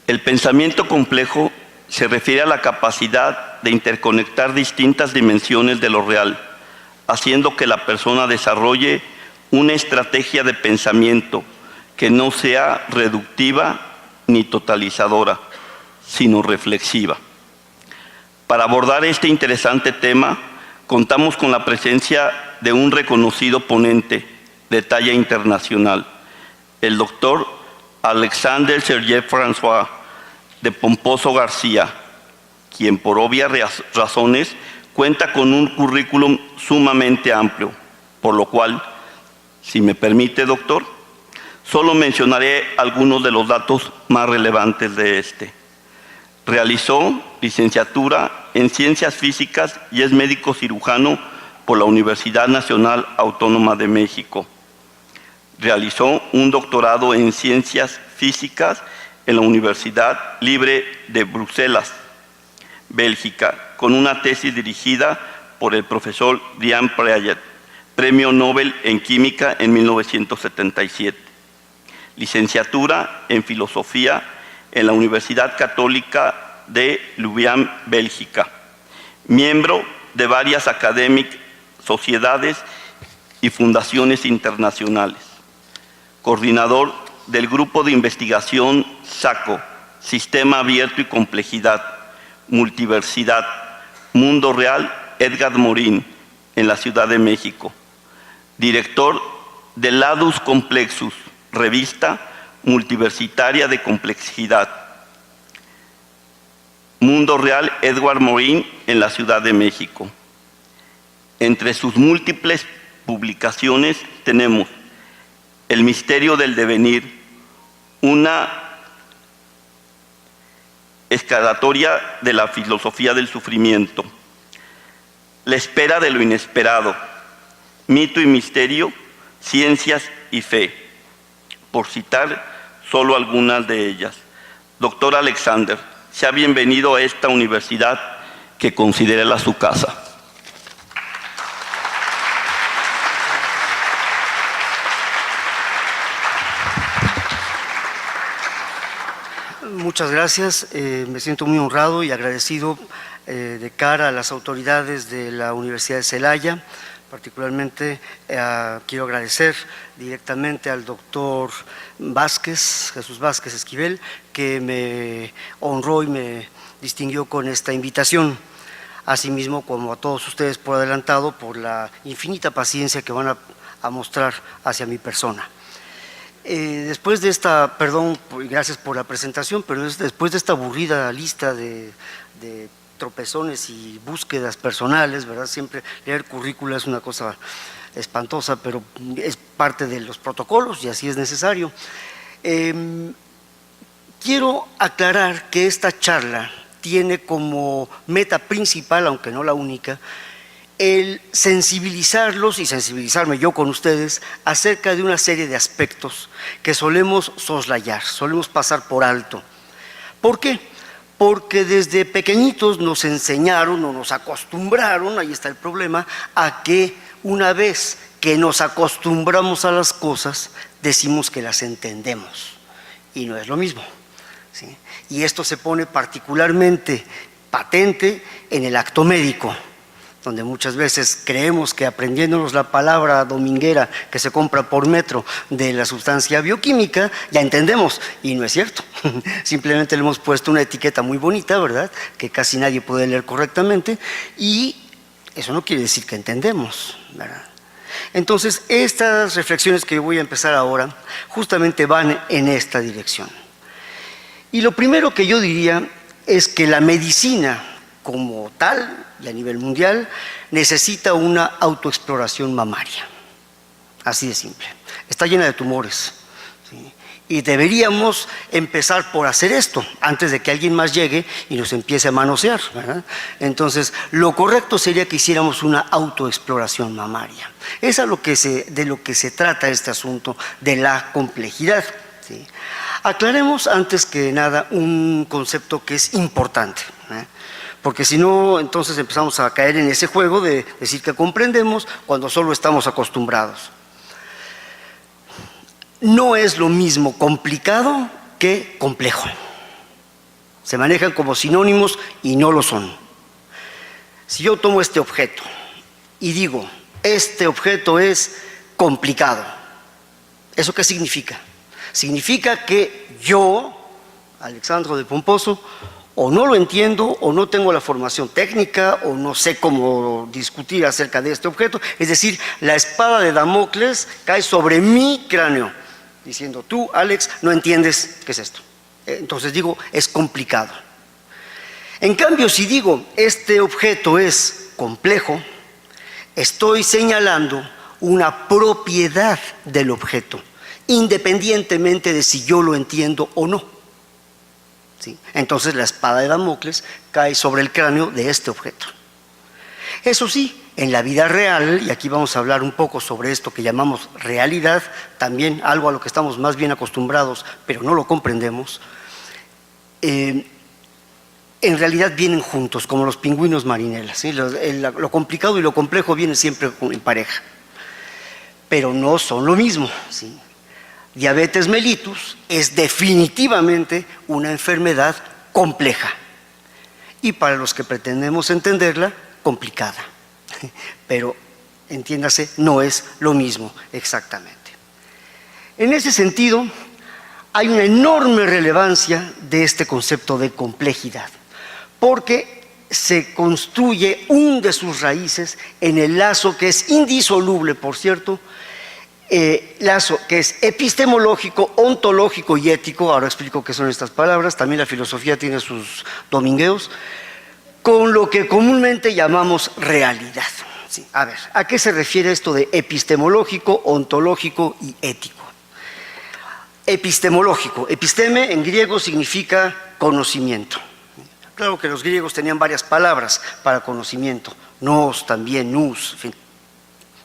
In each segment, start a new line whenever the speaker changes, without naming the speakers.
El pensamiento complejo se refiere a la capacidad de interconectar distintas dimensiones de lo real, haciendo que la persona desarrolle una estrategia de pensamiento que no sea reductiva ni totalizadora, sino reflexiva. Para abordar este interesante tema, contamos con la presencia de un reconocido ponente de talla internacional, el doctor Alexander Serge François de Pomposo García, quien por obvias razones cuenta con un currículum sumamente amplio, por lo cual, si me permite, doctor, solo mencionaré algunos de los datos más relevantes de este. Realizó licenciatura en Ciencias Físicas y es médico cirujano por la Universidad Nacional Autónoma de México. Realizó un doctorado en Ciencias Físicas en la Universidad Libre de Bruselas, Bélgica, con una tesis dirigida por el profesor Diane Prayet, Premio Nobel en Química en 1977. Licenciatura en Filosofía en la Universidad Católica de Louvain, Bélgica. Miembro de varias académicas, sociedades y fundaciones internacionales. Coordinador del Grupo de Investigación SACO, Sistema Abierto y Complejidad, Multiversidad, Mundo Real, Edgar Morin, en la Ciudad de México. Director de Ladus Complexus, revista multiversitaria de complejidad. Mundo Real, Edgar Morin, en la Ciudad de México. Entre sus múltiples publicaciones tenemos El misterio del devenir, una escalatoria de la filosofía del sufrimiento, La espera de lo inesperado, Mito y misterio, Ciencias y fe, por citar solo algunas de ellas. Doctor Alexander, sea bienvenido a esta universidad que considera su casa.
Muchas gracias, me siento muy honrado y agradecido de cara a las autoridades de la Universidad de Celaya. Particularmente quiero agradecer directamente al doctor Vázquez, Jesús Vázquez Esquivel, que me honró y me distinguió con esta invitación. Asimismo, como a todos ustedes por adelantado, por la infinita paciencia que van a mostrar hacia mi persona. Después de esta, perdón, gracias por la presentación, pero después de esta aburrida lista de tropezones y búsquedas personales, ¿verdad? Siempre leer currícula es una cosa espantosa, pero es parte de los protocolos y así es necesario. Quiero aclarar que esta charla tiene como meta principal, aunque no la única, el sensibilizarlos y sensibilizarme yo con ustedes acerca de una serie de aspectos que solemos soslayar, solemos pasar por alto. ¿Por qué? Porque desde pequeñitos nos enseñaron o nos acostumbraron, ahí está el problema, a que una vez que nos acostumbramos a las cosas, decimos que las entendemos, y no es lo mismo, ¿sí? Y esto se pone particularmente patente en el acto médico, donde muchas veces creemos que aprendiéndonos la palabra dominguera que se compra por metro de la sustancia bioquímica, ya entendemos, y no es cierto. Simplemente le hemos puesto una etiqueta muy bonita, ¿verdad?, que casi nadie puede leer correctamente, y eso no quiere decir que entendemos, ¿verdad? Entonces, estas reflexiones que voy a empezar ahora justamente van en esta dirección. Y lo primero que yo diría es que la medicina como tal y a nivel mundial necesita una autoexploración mamaria, así de simple. Está llena de tumores, ¿sí? Y deberíamos empezar por hacer esto antes de que alguien más llegue y nos empiece a manosear, ¿verdad? Entonces, lo correcto sería que hiciéramos una autoexploración mamaria. Es de lo que se trata este asunto de la complejidad, ¿sí? Aclaremos antes que nada un concepto que es importante, ¿eh? Porque si no, entonces empezamos a caer en ese juego de decir que comprendemos cuando solo estamos acostumbrados. No es lo mismo complicado que complejo. Se manejan como sinónimos y no lo son. Si yo tomo este objeto y digo, este objeto es complicado, ¿eso qué significa? Significa que yo, Alexandro de Pomposo, o no lo entiendo, o no tengo la formación técnica, o no sé cómo discutir acerca de este objeto. Es decir, la espada de Damocles cae sobre mi cráneo, diciendo, tú, Alex, no entiendes qué es esto. Entonces digo, es complicado. En cambio, si digo, este objeto es complejo, estoy señalando una propiedad del objeto, independientemente de si yo lo entiendo o no. ¿Sí? Entonces la espada de Damocles cae sobre el cráneo de este objeto. Eso sí, en la vida real, y aquí vamos a hablar un poco sobre esto que llamamos realidad, también algo a lo que estamos más bien acostumbrados, pero no lo comprendemos, en realidad vienen juntos, como los pingüinos marinelas, ¿sí? Lo complicado y lo complejo vienen siempre en pareja, pero no son lo mismo, ¿sí? Diabetes mellitus es definitivamente una enfermedad compleja y para los que pretendemos entenderla, complicada, pero entiéndase, no es lo mismo exactamente. En ese sentido, hay una enorme relevancia de este concepto de complejidad, porque se construye un de sus raíces en el lazo que es indisoluble, por cierto, lazo que es epistemológico, ontológico y ético. Ahora explico qué son estas palabras. También la filosofía tiene sus domingueos, con lo que comúnmente llamamos realidad. Sí, a ver, ¿a qué se refiere esto de epistemológico, ontológico y ético? Epistemológico, episteme en griego significa conocimiento. Claro que los griegos tenían varias palabras para conocimiento, nous también, nous, en fin.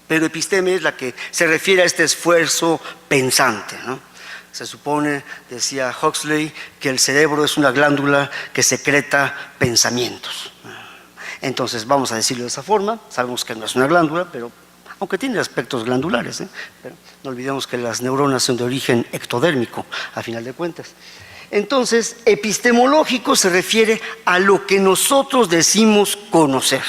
Pero episteme es la que se refiere a este esfuerzo pensante, ¿no? Se supone, decía Huxley, que el cerebro es una glándula que secreta pensamientos. Entonces vamos a decirlo de esa forma, sabemos que no es una glándula, pero aunque tiene aspectos glandulares, pero no olvidemos que las neuronas son de origen ectodérmico, a final de cuentas. Entonces, epistemológico se refiere a lo que nosotros decimos conocer.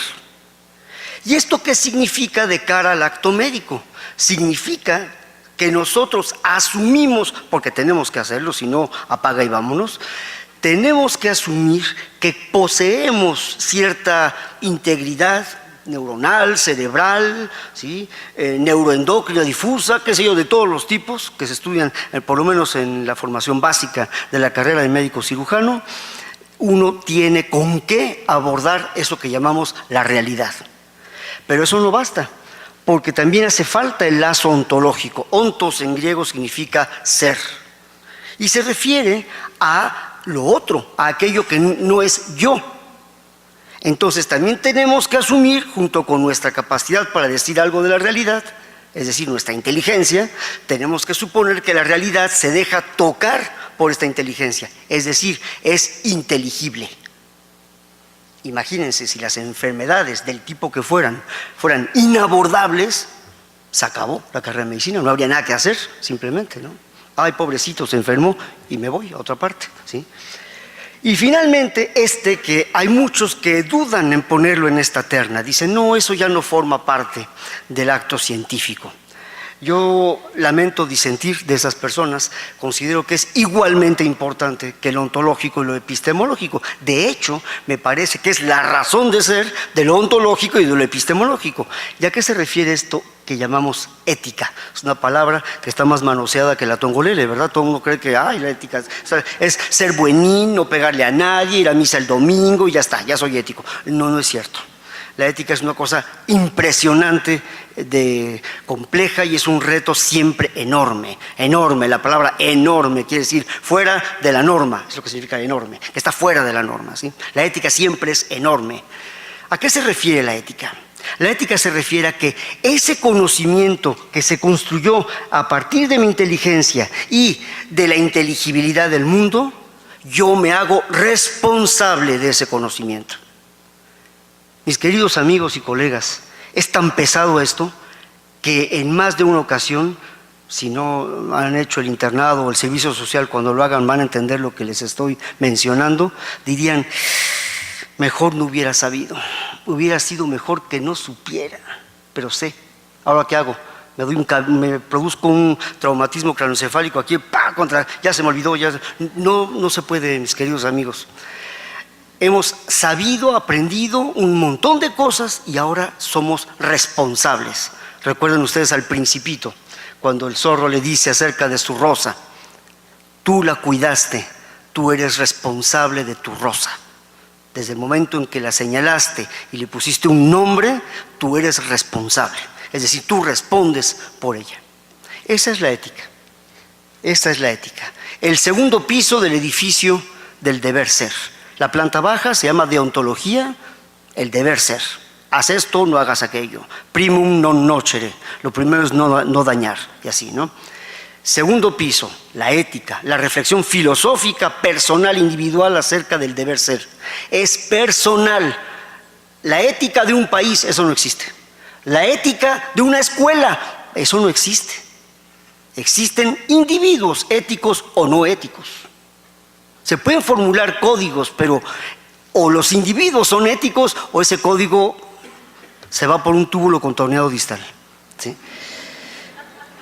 ¿Y esto qué significa de cara al acto médico? Significa que nosotros asumimos, porque tenemos que hacerlo, si no apaga y vámonos, tenemos que asumir que poseemos cierta integridad neuronal, cerebral, ¿sí? Neuroendocrina difusa, qué sé yo, de todos los tipos que se estudian, por lo menos en la formación básica de la carrera de médico cirujano. Uno tiene con qué abordar eso que llamamos la realidad. Pero eso no basta, porque también hace falta el lazo ontológico. Ontos en griego significa ser, y se refiere a lo otro, a aquello que no es yo. Entonces también tenemos que asumir, junto con nuestra capacidad para decir algo de la realidad, es decir, nuestra inteligencia, tenemos que suponer que la realidad se deja tocar por esta inteligencia, es decir, es inteligible. Imagínense si las enfermedades del tipo que fueran inabordables, se acabó la carrera de medicina, no habría nada que hacer, simplemente, ¿no? Ay, pobrecito, se enfermó y me voy a otra parte, ¿sí? Y finalmente, que hay muchos que dudan en ponerlo en esta terna, dicen, no, eso ya no forma parte del acto científico. Yo lamento disentir de esas personas, considero que es igualmente importante que lo ontológico y lo epistemológico. De hecho, me parece que es la razón de ser de lo ontológico y de lo epistemológico. ¿Y a qué se refiere esto que llamamos ética? Es una palabra que está más manoseada que la tongolele, ¿verdad? Todo el mundo cree que la ética es ser buenín, no pegarle a nadie, ir a misa el domingo y ya está, ya soy ético. No, no es cierto. La ética es una cosa impresionante, compleja, y es un reto siempre enorme, enorme. La palabra enorme quiere decir fuera de la norma, es lo que significa enorme, que está fuera de la norma, ¿sí? La ética siempre es enorme. ¿A qué se refiere la ética? La ética se refiere a que ese conocimiento que se construyó a partir de mi inteligencia y de la inteligibilidad del mundo, yo me hago responsable de ese conocimiento. Mis queridos amigos y colegas, es tan pesado esto que en más de una ocasión si no han hecho el internado o el servicio social, cuando lo hagan van a entender lo que les estoy mencionando, dirían, mejor no hubiera sabido, hubiera sido mejor que no supiera, pero sé. ¿Ahora qué hago? Me produzco un traumatismo craneoencefálico aquí, ¡pah! Ya se me olvidó, no se puede, mis queridos amigos. Hemos sabido, aprendido un montón de cosas y ahora somos responsables. Recuerden ustedes al Principito, cuando el zorro le dice acerca de su rosa, tú la cuidaste, tú eres responsable de tu rosa. Desde el momento en que la señalaste y le pusiste un nombre, tú eres responsable. Es decir, tú respondes por ella. Esa es la ética. Esta es la ética. El segundo piso del edificio del deber ser. La planta baja se llama deontología, el deber ser. Haz esto, no hagas aquello. Primum non nocere. Lo primero es no dañar, y así, ¿no? Segundo piso, la ética, la reflexión filosófica, personal, individual acerca del deber ser. Es personal. La ética de un país, eso no existe. La ética de una escuela, eso no existe. Existen individuos éticos o no éticos. Se pueden formular códigos, pero o los individuos son éticos o ese código se va por un túbulo contorneado distal, ¿sí?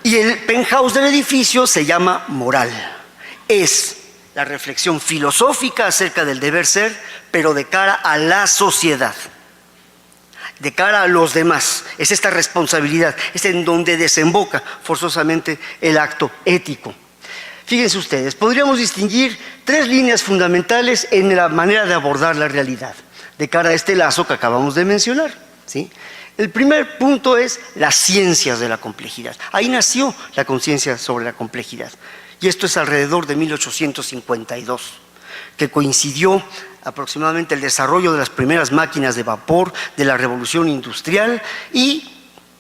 Y el penthouse del edificio se llama moral. Es la reflexión filosófica acerca del deber ser, pero de cara a la sociedad, de cara a los demás. Es esta responsabilidad, es en donde desemboca forzosamente el acto ético. Fíjense ustedes, podríamos distinguir tres líneas fundamentales en la manera de abordar la realidad, de cara a este lazo que acabamos de mencionar, ¿sí? El primer punto es las ciencias de la complejidad. Ahí nació la conciencia sobre la complejidad. Y esto es alrededor de 1852, que coincidió aproximadamente el desarrollo de las primeras máquinas de vapor, de la revolución industrial, y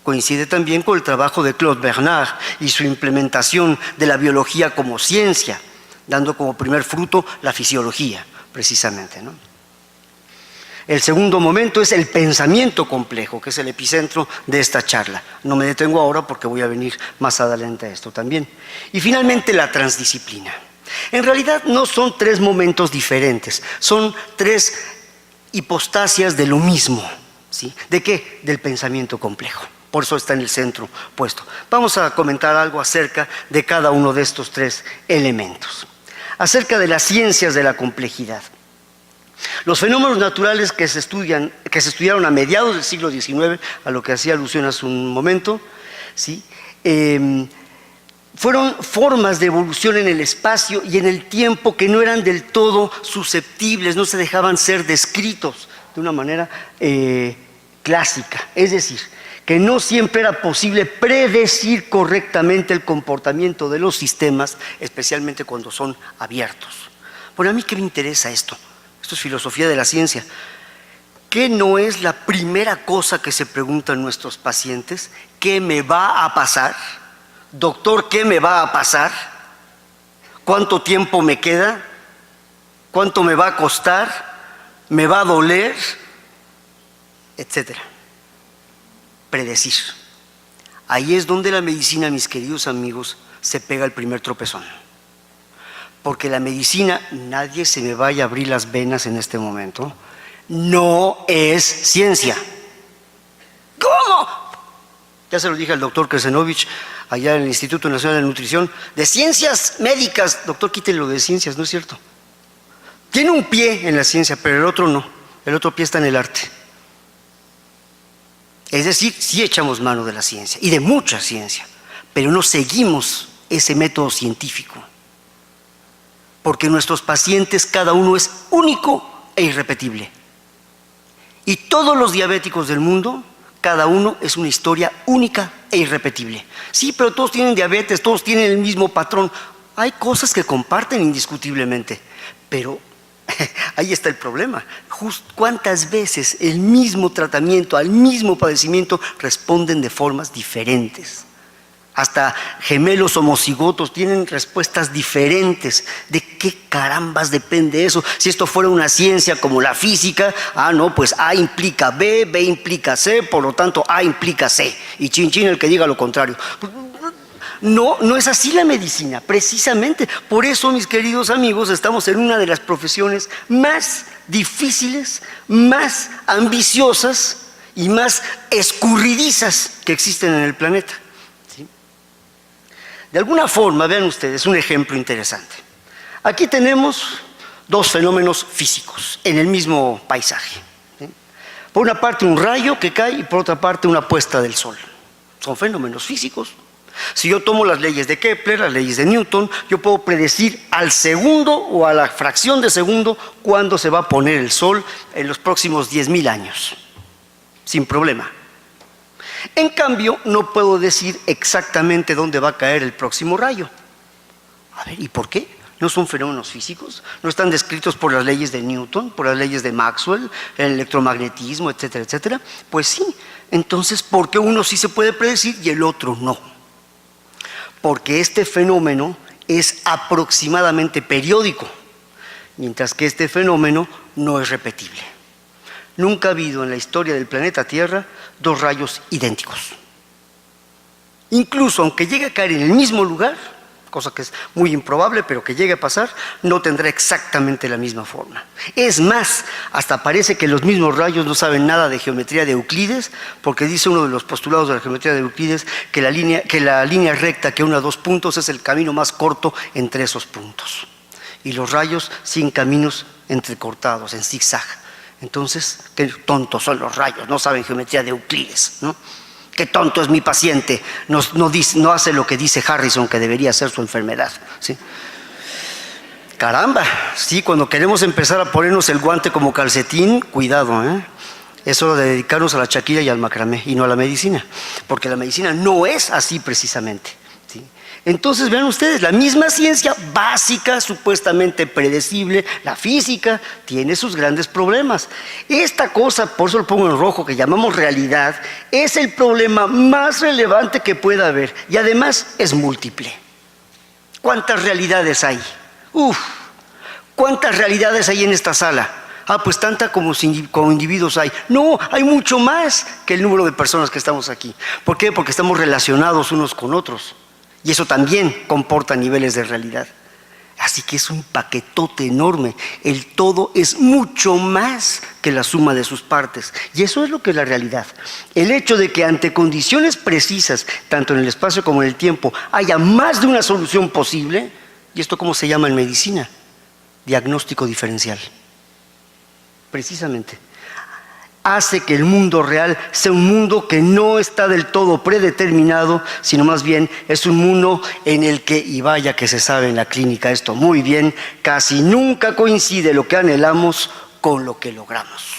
coincide también con el trabajo de Claude Bernard y su implementación de la biología como ciencia, dando como primer fruto la fisiología, precisamente, ¿no? El segundo momento es el pensamiento complejo, que es el epicentro de esta charla. No me detengo ahora porque voy a venir más adelante a esto también. Y finalmente la transdisciplina. En realidad no son tres momentos diferentes, son tres hipostasias de lo mismo, ¿sí? ¿De qué? Del pensamiento complejo. Por eso está en el centro puesto. Vamos a comentar algo acerca de cada uno de estos tres elementos. Acerca de las ciencias de la complejidad. Los fenómenos naturales que se estudiaron a mediados del siglo XIX, a lo que hacía alusión hace un momento, ¿sí? Fueron formas de evolución en el espacio y en el tiempo que no eran del todo susceptibles, no se dejaban ser descritos de una manera clásica. Es decir, que no siempre era posible predecir correctamente el comportamiento de los sistemas, especialmente cuando son abiertos. Bueno, a mí ¿qué me interesa esto? Esto es filosofía de la ciencia. ¿Qué no es la primera cosa que se preguntan nuestros pacientes? ¿Qué me va a pasar? Doctor, ¿qué me va a pasar? ¿Cuánto tiempo me queda? ¿Cuánto me va a costar? ¿Me va a doler? Etcétera. Predecir. Ahí es donde la medicina, mis queridos amigos, se pega el primer tropezón. Porque la medicina, nadie se me vaya a abrir las venas en este momento, no es ciencia. ¿Cómo? Ya se lo dije al doctor Kresenovich, allá en el Instituto Nacional de Nutrición, de ciencias médicas. Doctor, quítelo de ciencias, ¿no es cierto? Tiene un pie en la ciencia, pero el otro no. El otro pie está en el arte. Es decir, sí echamos mano de la ciencia, y de mucha ciencia, pero no seguimos ese método científico. Porque nuestros pacientes, cada uno es único e irrepetible. Y todos los diabéticos del mundo, cada uno es una historia única e irrepetible. Sí, pero todos tienen diabetes, todos tienen el mismo patrón. Hay cosas que comparten indiscutiblemente, pero ahí está el problema. ¿Cuántas veces el mismo tratamiento, al mismo padecimiento, responden de formas diferentes? Hasta gemelos homocigotos tienen respuestas diferentes. ¿De qué carambas depende eso? Si esto fuera una ciencia como la física, no, pues A implica B, B implica C, por lo tanto A implica C. Y chin chin el que diga lo contrario. No, no es así la medicina, precisamente. Por eso, mis queridos amigos, estamos en una de las profesiones más difíciles, más ambiciosas y más escurridizas que existen en el planeta. ¿Sí? De alguna forma, vean ustedes un ejemplo interesante. Aquí tenemos dos fenómenos físicos en el mismo paisaje. ¿Sí? Por una parte un rayo que cae y por otra parte una puesta del sol. Son fenómenos físicos. Si yo tomo las leyes de Kepler, las leyes de Newton, yo puedo predecir al segundo o a la fracción de segundo cuándo se va a poner el sol en los próximos 10.000 años, sin problema. En cambio, no puedo decir exactamente dónde va a caer el próximo rayo. A ver, ¿y por qué? ¿No son fenómenos físicos? ¿No están descritos por las leyes de Newton, por las leyes de Maxwell, el electromagnetismo, etcétera, etcétera? Pues sí. Entonces, ¿por qué uno sí se puede predecir y el otro no? Porque este fenómeno es aproximadamente periódico, mientras que este fenómeno no es repetible. Nunca ha habido en la historia del planeta Tierra dos rayos idénticos. Incluso aunque llegue a caer en el mismo lugar, cosa que es muy improbable, pero que llegue a pasar, no tendrá exactamente la misma forma. Es más, hasta parece que los mismos rayos no saben nada de geometría de Euclides, porque dice uno de los postulados de la geometría de Euclides que la línea recta que une a dos puntos es el camino más corto entre esos puntos. Y los rayos siguen caminos entrecortados, en zigzag. Entonces, qué tontos son los rayos, no saben geometría de Euclides, ¿no? Qué tonto es mi paciente, no hace lo que dice Harrison que debería ser su enfermedad, ¿sí? Caramba, sí, cuando queremos empezar a ponernos el guante como calcetín, cuidado, ¿eh? Es hora de dedicarnos a la Shakira y al macramé y no a la medicina, porque la medicina no es así precisamente, ¿sí? Entonces vean ustedes, la misma ciencia básica, supuestamente predecible, la física, tiene sus grandes problemas. Esta cosa, por eso lo pongo en rojo, que llamamos realidad, es el problema más relevante que pueda haber y además es múltiple. ¿Cuántas realidades hay? ¿Cuántas realidades hay en esta sala? Pues tanta como individuos hay. No, hay mucho más que el número de personas que estamos aquí. ¿Por qué? Porque estamos relacionados unos con otros. Y eso también comporta niveles de realidad. Así que es un paquetote enorme. El todo es mucho más que la suma de sus partes. Y eso es lo que es la realidad. El hecho de que ante condiciones precisas, tanto en el espacio como en el tiempo, haya más de una solución posible, ¿y esto cómo se llama en medicina? Diagnóstico diferencial. Precisamente. Hace que el mundo real sea un mundo que no está del todo predeterminado, sino más bien es un mundo en el que, y vaya que se sabe en la clínica esto muy bien, casi nunca coincide lo que anhelamos con lo que logramos.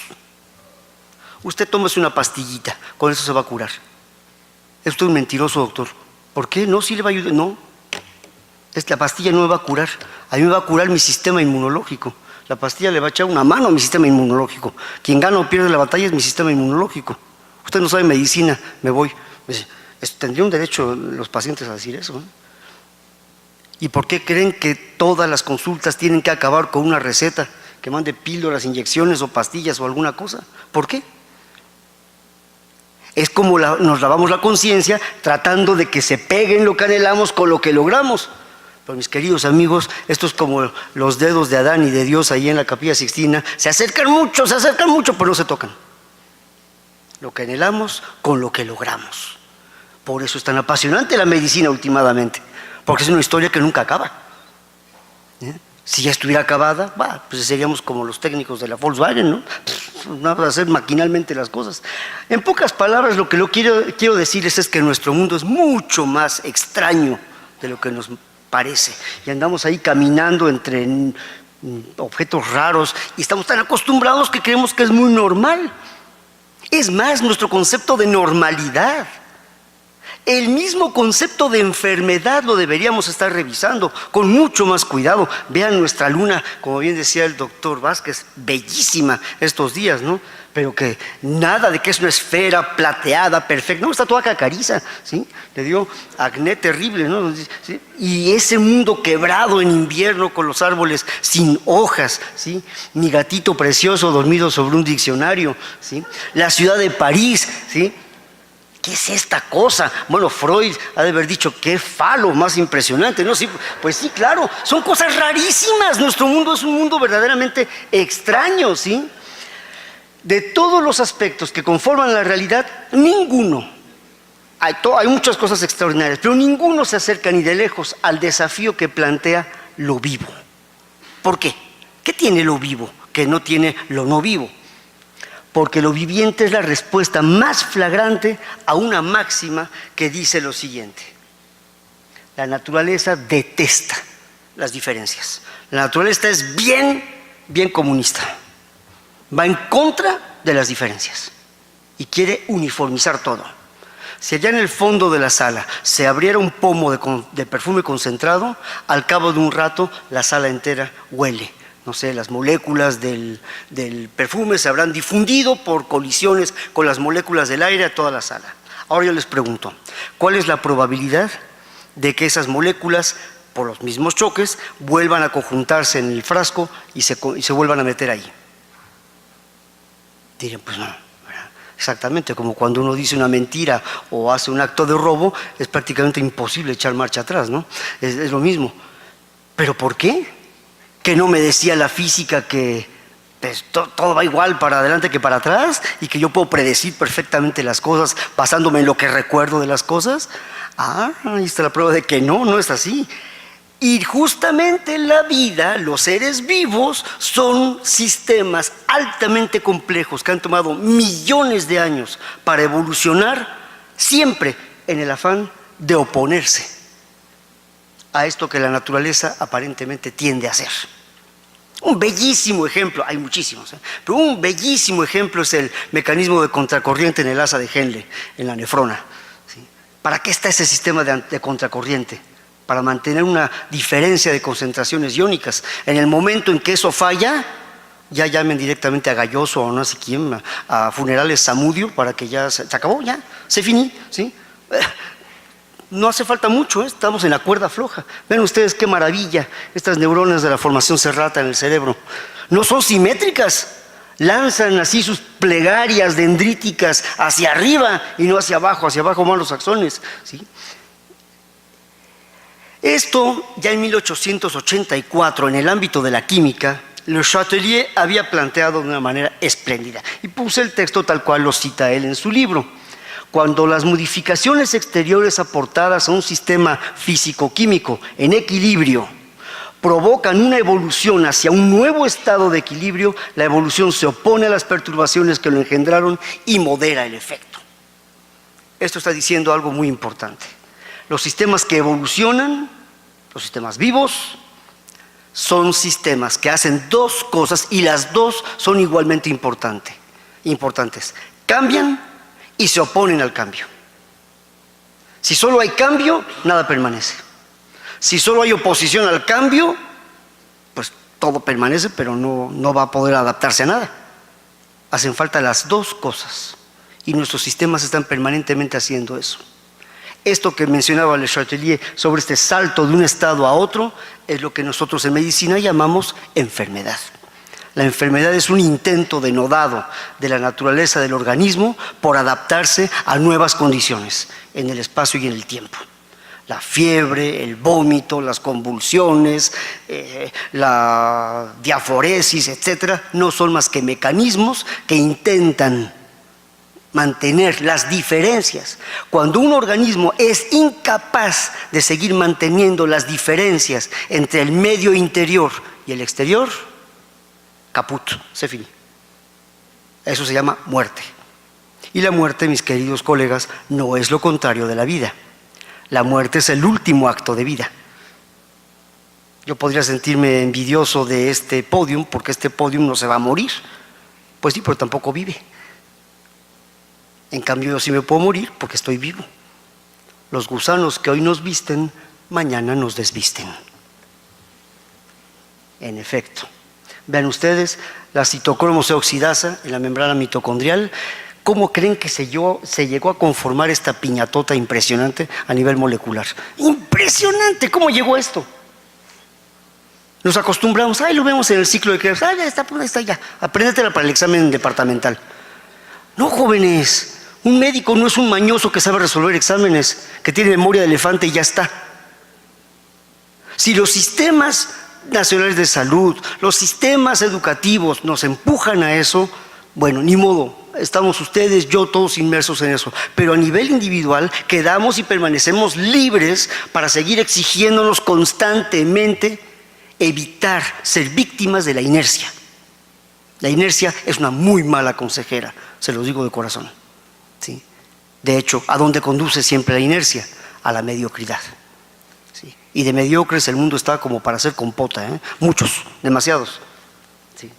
Usted tómese una pastillita, con eso se va a curar. Es usted un mentiroso, doctor. ¿Por qué? No, sí le va a ayudar. No, la pastilla no me va a curar. A mí me va a curar mi sistema inmunológico. La pastilla le va a echar una mano a mi sistema inmunológico. Quien gana o pierde la batalla es mi sistema inmunológico. Usted no sabe medicina, me voy. Tendría un derecho los pacientes a decir eso, ¿eh? ¿Y por qué creen que todas las consultas tienen que acabar con una receta que mande píldoras, inyecciones o pastillas o alguna cosa? ¿Por qué? Es como nos lavamos la conciencia tratando de que se peguen lo que anhelamos con lo que logramos. Pero mis queridos amigos, esto es como los dedos de Adán y de Dios ahí en la Capilla Sixtina. Se acercan mucho, pero no se tocan. Lo que anhelamos con lo que logramos. Por eso es tan apasionante la medicina últimamente, porque es una historia que nunca acaba. Si ya estuviera acabada, pues seríamos como los técnicos de la Volkswagen, ¿no? Vamos a hacer maquinalmente las cosas. En pocas palabras, lo que quiero decirles es que nuestro mundo es mucho más extraño de lo que nos parece. Y andamos ahí caminando entre objetos raros y estamos tan acostumbrados que creemos que es muy normal. Es más, nuestro concepto de normalidad, el mismo concepto de enfermedad lo deberíamos estar revisando con mucho más cuidado. Vean nuestra luna, como bien decía el doctor Vázquez, bellísima estos días, ¿no? Pero que nada de que es una esfera plateada, perfecta, no, está toda cacariza, ¿sí? Le dio acné terrible, ¿no? ¿Sí? Y ese mundo quebrado en invierno con los árboles sin hojas, ¿sí? Mi gatito precioso dormido sobre un diccionario, ¿sí? La ciudad de París, ¿sí? ¿qué es esta cosa? Bueno, Freud ha de haber dicho, qué falo más impresionante, ¿no? Sí, pues sí, claro, son cosas rarísimas. Nuestro mundo es un mundo verdaderamente extraño, ¿sí? De todos los aspectos que conforman la realidad, ninguno, hay muchas cosas extraordinarias, pero ninguno se acerca ni de lejos al desafío que plantea lo vivo. ¿Por qué? ¿Qué tiene lo vivo que no tiene lo no vivo? Porque lo viviente es la respuesta más flagrante a una máxima que dice lo siguiente: la naturaleza detesta las diferencias. La naturaleza es bien comunista. Va en contra de las diferencias y quiere uniformizar todo. Si allá en el fondo de la sala se abriera un pomo de perfume concentrado, al cabo de un rato la sala entera huele. No sé, las moléculas del perfume se habrán difundido por colisiones con las moléculas del aire a toda la sala. Ahora yo les pregunto, ¿cuál es la probabilidad de que esas moléculas, por los mismos choques, vuelvan a conjuntarse en el frasco y se vuelvan a meter ahí? Dirían, pues no, ¿verdad? Exactamente, como cuando uno dice una mentira o hace un acto de robo, es prácticamente imposible echar marcha atrás, ¿no? Es lo mismo. ¿Pero por qué? ¿Que no me decía la física que pues, todo va igual para adelante que para atrás y que yo puedo predecir perfectamente las cosas basándome en lo que recuerdo de las cosas? Ahí está la prueba de que no es así. Y justamente la vida, los seres vivos, son sistemas altamente complejos que han tomado millones de años para evolucionar, siempre en el afán de oponerse a esto que la naturaleza aparentemente tiende a hacer. Un bellísimo ejemplo, hay muchísimos, pero un bellísimo ejemplo es el mecanismo de contracorriente en el asa de Henle, en la nefrona. ¿Sí? ¿Para qué está ese sistema de contracorriente? Para mantener una diferencia de concentraciones iónicas. En el momento en que eso falla, ya llamen directamente a Galloso o no sé quién, a Funerales Zamudio, para que ya se acabó, ya, se finí, ¿sí? No hace falta mucho, estamos en la cuerda floja. Ven ustedes qué maravilla, estas neuronas de la formación serrata en el cerebro. No son simétricas, lanzan así sus plegarias dendríticas hacia arriba y no hacia abajo van los axones, ¿sí? Esto ya en 1884, en el ámbito de la química, Le Chatelier había planteado de una manera espléndida. Y puse el texto tal cual lo cita él en su libro. Cuando las modificaciones exteriores aportadas a un sistema físico-químico en equilibrio provocan una evolución hacia un nuevo estado de equilibrio, la evolución se opone a las perturbaciones que lo engendraron y modera el efecto. Esto está diciendo algo muy importante. Los sistemas que evolucionan, los sistemas vivos, son sistemas que hacen dos cosas y las dos son igualmente importantes. Cambian y se oponen al cambio. Si solo hay cambio, nada permanece. Si solo hay oposición al cambio, pues todo permanece, pero no va a poder adaptarse a nada. Hacen falta las dos cosas y nuestros sistemas están permanentemente haciendo eso. Esto que mencionaba Le Chatelier sobre este salto de un estado a otro es lo que nosotros en medicina llamamos enfermedad. La enfermedad es un intento denodado de la naturaleza del organismo por adaptarse a nuevas condiciones en el espacio y en el tiempo. La fiebre, el vómito, las convulsiones, la diaforesis, etcétera, no son más que mecanismos que intentan mantener las diferencias. Cuando un organismo es incapaz de seguir manteniendo las diferencias entre el medio interior y el exterior, caput, se finí. Eso se llama muerte. Y la muerte, mis queridos colegas, no es lo contrario de la vida. La muerte es el último acto de vida. Yo podría sentirme envidioso de este podium porque este podium no se va a morir. Pues sí, pero tampoco vive. En cambio, yo sí me puedo morir porque estoy vivo. Los gusanos que hoy nos visten, mañana nos desvisten. En efecto. Vean ustedes, la citocromo-C oxidasa en la membrana mitocondrial, ¿cómo creen que se llegó a conformar esta piñatota impresionante a nivel molecular? ¡Impresionante! ¿Cómo llegó esto? Nos acostumbramos, lo vemos en el ciclo de Krebs, ya está ya, apréndetela para el examen departamental. No, jóvenes, Un médico no es un mañoso que sabe resolver exámenes, que tiene memoria de elefante y ya está. Si los sistemas nacionales de salud, los sistemas educativos nos empujan a eso, bueno, ni modo, estamos ustedes, yo, todos inmersos en eso. Pero a nivel individual quedamos y permanecemos libres para seguir exigiéndonos constantemente evitar ser víctimas de la inercia. La inercia es una muy mala consejera, se los digo de corazón. ¿Sí? De hecho, ¿a dónde conduce siempre la inercia? A la mediocridad. ¿Sí? Y de mediocres el mundo está como para hacer compota, ¿eh? Muchos, demasiados. ¿Sí?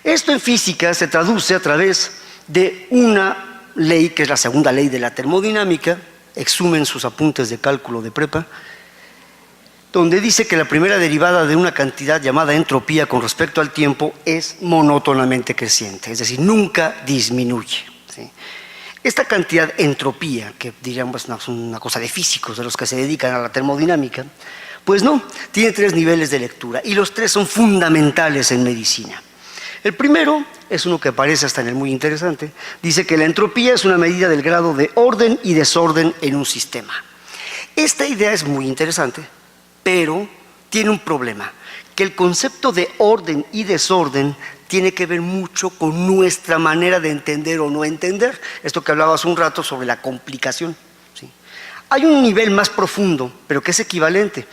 Esto en física se traduce a través de una ley, que es la segunda ley de la termodinámica, exhumen sus apuntes de cálculo de prepa, donde dice que la primera derivada de una cantidad llamada entropía con respecto al tiempo es monótonamente creciente, es decir, nunca disminuye. ¿Sí? Esta cantidad entropía, que diríamos es una cosa de físicos, de los que se dedican a la termodinámica, pues no, tiene 3 niveles de lectura y los 3 son fundamentales en medicina. El primero es uno que aparece hasta en el muy interesante, dice que la entropía es una medida del grado de orden y desorden en un sistema. Esta idea es muy interesante, pero tiene un problema, que el concepto de orden y desorden tiene que ver mucho con nuestra manera de entender o no entender. Esto que hablaba hace un rato sobre la complicación. ¿Sí? Hay un nivel más profundo, pero que es equivalente,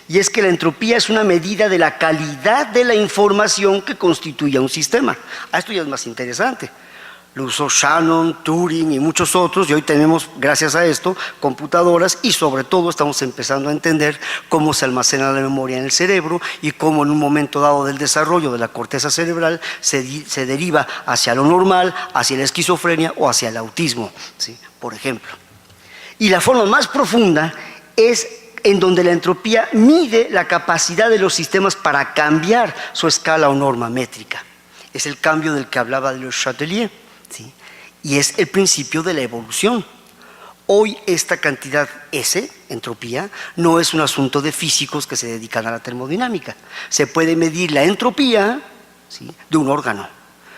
y es que la entropía es una medida de la calidad de la información que constituye un sistema. Esto ya es más interesante. Lo usó Shannon, Turing y muchos otros, y hoy tenemos, gracias a esto, computadoras y sobre todo estamos empezando a entender cómo se almacena la memoria en el cerebro y cómo en un momento dado del desarrollo de la corteza cerebral se deriva hacia lo normal, hacia la esquizofrenia o hacia el autismo, ¿sí? Por ejemplo. Y la forma más profunda es en donde la entropía mide la capacidad de los sistemas para cambiar su escala o norma métrica. Es el cambio del que hablaba Le Chatelier. ¿Sí? Y es el principio de la evolución. Hoy esta cantidad S, entropía, no es un asunto de físicos que se dedican a la termodinámica. Se puede medir la entropía, ¿sí?, de un órgano.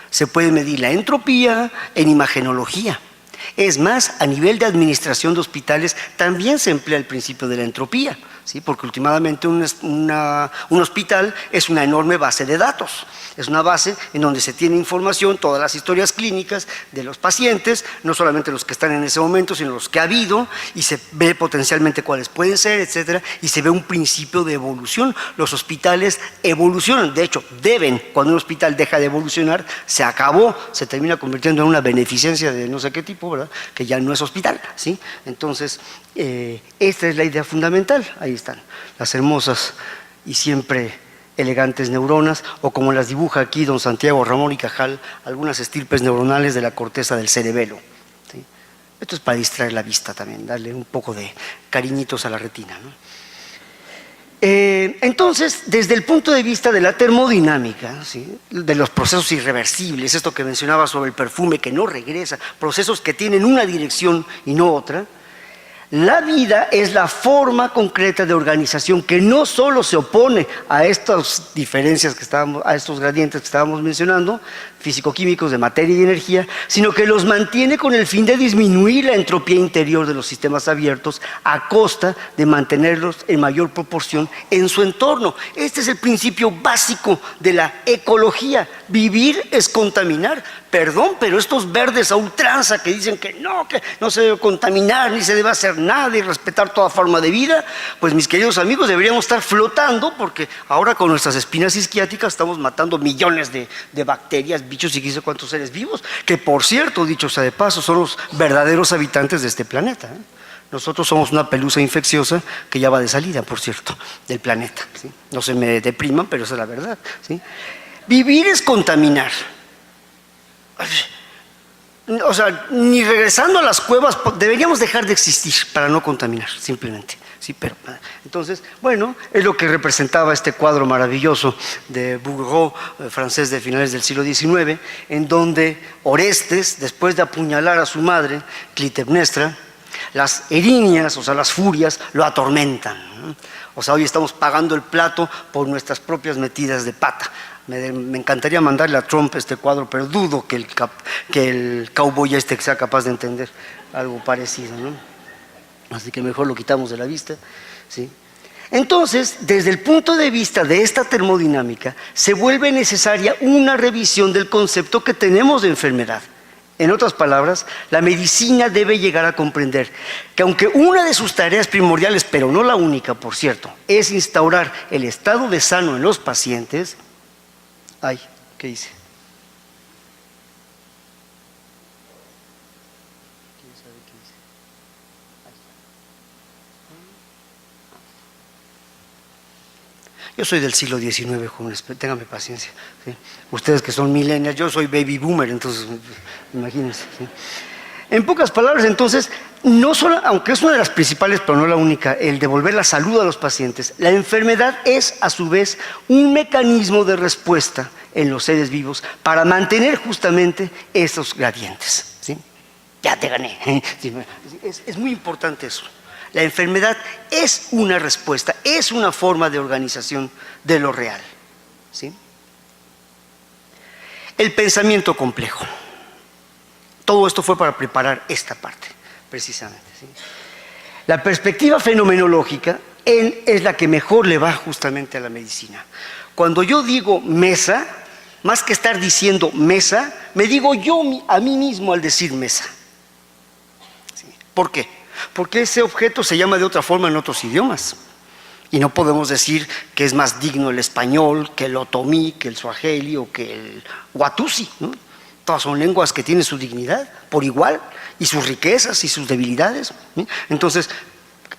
Se puede medir la entropía en imagenología. Es más, a nivel de administración de hospitales también se emplea el principio de la entropía, ¿sí? Porque últimamente un hospital es una enorme base de datos. Es una base en donde se tiene información, todas las historias clínicas de los pacientes, no solamente los que están en ese momento, sino los que ha habido, y se ve potencialmente cuáles pueden ser, etcétera, y se ve un principio de evolución. Los hospitales evolucionan, de hecho, deben. Cuando un hospital deja de evolucionar, se acabó, se termina convirtiendo en una beneficencia de no sé qué tipo, ¿verdad?, que ya no es hospital, ¿sí? Entonces, esta es la idea fundamental. Ahí están las hermosas y siempre elegantes neuronas, o como las dibuja aquí don Santiago Ramón y Cajal, algunas estirpes neuronales de la corteza del cerebelo. ¿Sí? Esto es para distraer la vista también, darle un poco de cariñitos a la retina, ¿no? Entonces, desde el punto de vista de la termodinámica, ¿sí?, de los procesos irreversibles, esto que mencionaba sobre el perfume que no regresa, procesos que tienen una dirección y no otra, la vida es la forma concreta de organización que no solo se opone a estas diferencias a estos gradientes que estábamos mencionando, físico-químicos de materia y energía, sino que los mantiene con el fin de disminuir la entropía interior de los sistemas abiertos a costa de mantenerlos en mayor proporción en su entorno. Este es el principio básico de la ecología. Vivir es contaminar. Perdón, pero estos verdes a ultranza que dicen que no se debe contaminar ni se debe hacer nada y respetar toda forma de vida, pues mis queridos amigos, deberíamos estar flotando, porque ahora con nuestras espinas isquiáticas estamos matando millones de bacterias, bichos y quién sé cuántos seres vivos, que por cierto, dicho sea de paso, son los verdaderos habitantes de este planeta, ¿eh? Nosotros somos una pelusa infecciosa que ya va de salida, por cierto, del planeta, ¿sí? No se me depriman, pero esa es la verdad, ¿sí? Vivir es contaminar. O sea, ni regresando a las cuevas, deberíamos dejar de existir para no contaminar, simplemente. Sí, pero entonces, bueno, es lo que representaba este cuadro maravilloso de Bouguereau, francés de finales del siglo XIX, en donde Orestes, después de apuñalar a su madre, Clitemnestra, las erinias, o sea, las furias, lo atormentan, ¿no? O sea, hoy estamos pagando el plato por nuestras propias metidas de pata. Me encantaría mandarle a Trump este cuadro, pero dudo que el cowboy sea capaz de entender algo parecido, ¿no? Así que mejor lo quitamos de la vista, ¿sí? Entonces, desde el punto de vista de esta termodinámica, se vuelve necesaria una revisión del concepto que tenemos de enfermedad. En otras palabras, la medicina debe llegar a comprender que aunque una de sus tareas primordiales, pero no la única, por cierto, es instaurar el estado de sano en los pacientes. Ay, ¿qué hice? Yo soy del siglo XIX, jóvenes, ténganme paciencia, ¿sí? Ustedes que son millennials, yo soy baby boomer, entonces imagínense, ¿sí? En pocas palabras, entonces, no solo, aunque es una de las principales, pero no la única, el devolver la salud a los pacientes, la enfermedad es a su vez un mecanismo de respuesta en los seres vivos para mantener justamente esos gradientes, ¿sí? Ya te gané, ¿sí? Es muy importante eso. La enfermedad es una respuesta, es una forma de organización de lo real, ¿sí? El pensamiento complejo. Todo esto fue para preparar esta parte, precisamente, ¿sí? La perspectiva fenomenológica es la que mejor le va justamente a la medicina. Cuando yo digo mesa, más que estar diciendo mesa, me digo yo a mí mismo al decir mesa, ¿sí? ¿Por qué? Porque ese objeto se llama de otra forma en otros idiomas. Y no podemos decir que es más digno el español, que el otomí, que el suajeli o que el watusi, ¿no? Todas son lenguas que tienen su dignidad por igual, y sus riquezas y sus debilidades, ¿sí? Entonces,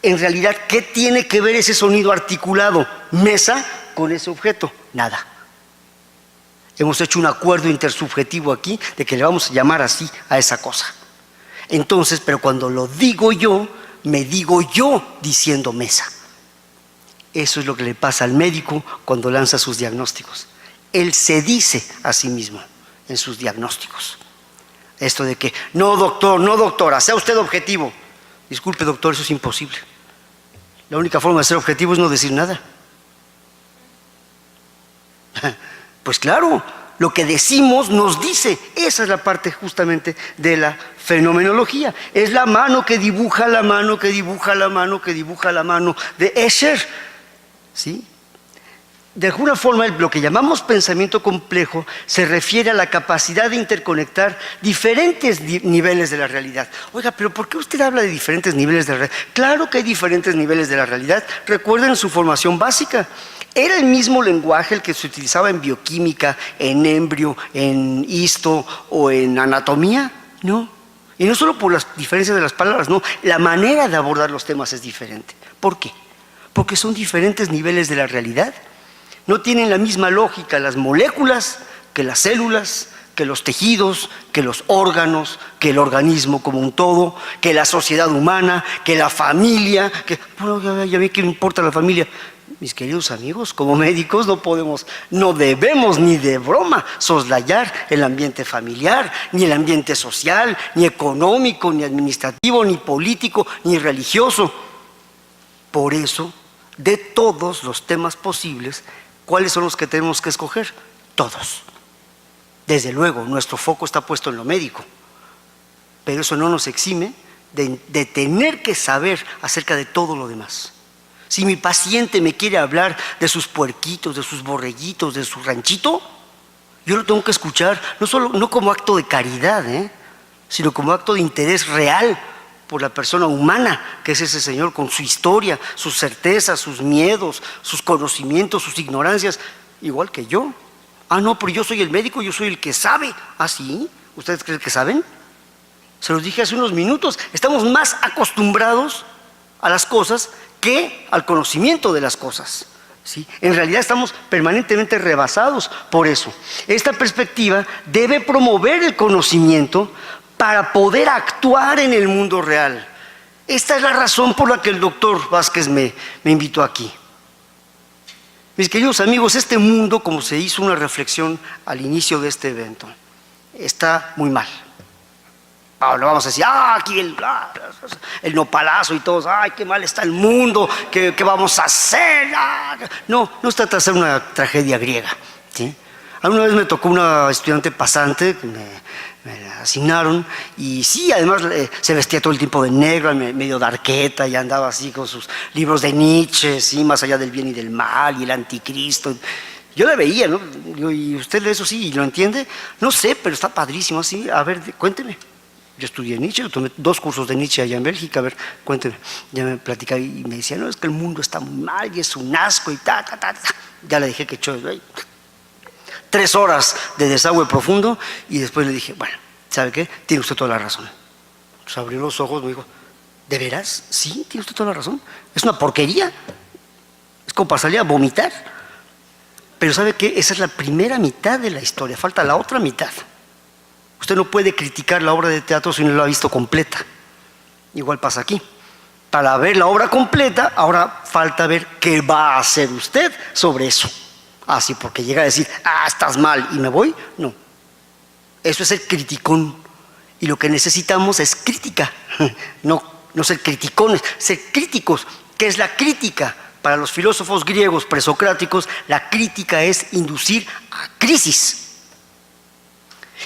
en realidad, ¿qué tiene que ver ese sonido articulado, mesa, con ese objeto? Nada. Hemos hecho un acuerdo intersubjetivo aquí de que le vamos a llamar así a esa cosa. Entonces, pero cuando lo digo yo, me digo yo diciendo mesa. Eso es lo que le pasa al médico cuando lanza sus diagnósticos. Él se dice a sí mismo en sus diagnósticos. Esto de que, no doctor, no doctora, sea usted objetivo. Disculpe doctor, eso es imposible. La única forma de ser objetivo es no decir nada. Pues claro, lo que decimos nos dice. Esa es la parte justamente de la fenomenología. Es la mano que dibuja la mano, que dibuja la mano, que dibuja la mano de Escher, ¿sí? De alguna forma, lo que llamamos pensamiento complejo se refiere a la capacidad de interconectar diferentes niveles de la realidad. Oiga, pero ¿por qué usted habla de diferentes niveles de la realidad? Claro que hay diferentes niveles de la realidad. Recuerden su formación básica. ¿Era el mismo lenguaje el que se utilizaba en bioquímica, en embrio, en histo o en anatomía? No. Y no solo por las diferencias de las palabras, no. La manera de abordar los temas es diferente. ¿Por qué? Porque son diferentes niveles de la realidad. No tienen la misma lógica las moléculas que las células, que los tejidos, que los órganos, que el organismo como un todo, que la sociedad humana, que la familia, que, bueno, ya ve que me importa la familia. Mis queridos amigos, como médicos no debemos ni de broma soslayar el ambiente familiar, ni el ambiente social, ni económico, ni administrativo, ni político, ni religioso. Por eso, de todos los temas posibles, ¿cuáles son los que tenemos que escoger? Todos. Desde luego, nuestro foco está puesto en lo médico, pero eso no nos exime de tener que saber acerca de todo lo demás. Si mi paciente me quiere hablar de sus puerquitos, de sus borreguitos, de su ranchito, yo lo tengo que escuchar no como acto de caridad, sino como acto de interés real por la persona humana, que es ese señor con su historia, sus certezas, sus miedos, sus conocimientos, sus ignorancias, igual que yo. Ah, no, pero yo soy el médico, yo soy el que sabe. ¿Ah, sí? ¿Ustedes creen que saben? Se los dije hace unos minutos, estamos más acostumbrados a las cosas que al conocimiento de las cosas, ¿sí? En realidad estamos permanentemente rebasados por eso. Esta perspectiva debe promover el conocimiento para poder actuar en el mundo real. Esta es la razón por la que el doctor Vázquez me invitó aquí. Mis queridos amigos, este mundo, como se hizo una reflexión al inicio de este evento, está muy mal. Ahora vamos a decir, aquí el nopalazo y todos, ay, qué mal está el mundo, ¿qué vamos a hacer? No se trata de hacer una tragedia griega, ¿sí? Alguna vez me tocó una estudiante pasante que me la asignaron, y sí, además se vestía todo el tiempo de negro, medio darqueta, y andaba así con sus libros de Nietzsche, sí, más allá del bien y del mal, y el anticristo. Yo la veía, ¿no? Digo, ¿y usted lee eso sí y lo entiende? No sé, pero está padrísimo así. A ver, cuénteme. Yo estudié Nietzsche, tomé 2 cursos de Nietzsche allá en Bélgica. A ver, cuénteme. Ya me platicaba y me decía, no, es que el mundo está muy mal y es un asco y ta. Ya le dije que echó 3 horas de desagüe profundo, y después le dije, bueno, ¿sabe qué? Tiene usted toda la razón. Pues abrió los ojos, me dijo, ¿de veras? Sí, tiene usted toda la razón. Es una porquería. Es como para salir a vomitar. Pero ¿sabe qué? Esa es la primera mitad de la historia, falta la otra mitad. Usted no puede criticar la obra de teatro si no la ha visto completa. Igual pasa aquí. Para ver la obra completa, ahora falta ver qué va a hacer usted sobre eso. Así, porque llega a decir, estás mal y me voy. No. Eso es ser criticón. Y lo que necesitamos es crítica. No ser criticones, ser críticos. ¿Qué es la crítica? Para los filósofos griegos presocráticos, la crítica es inducir a crisis.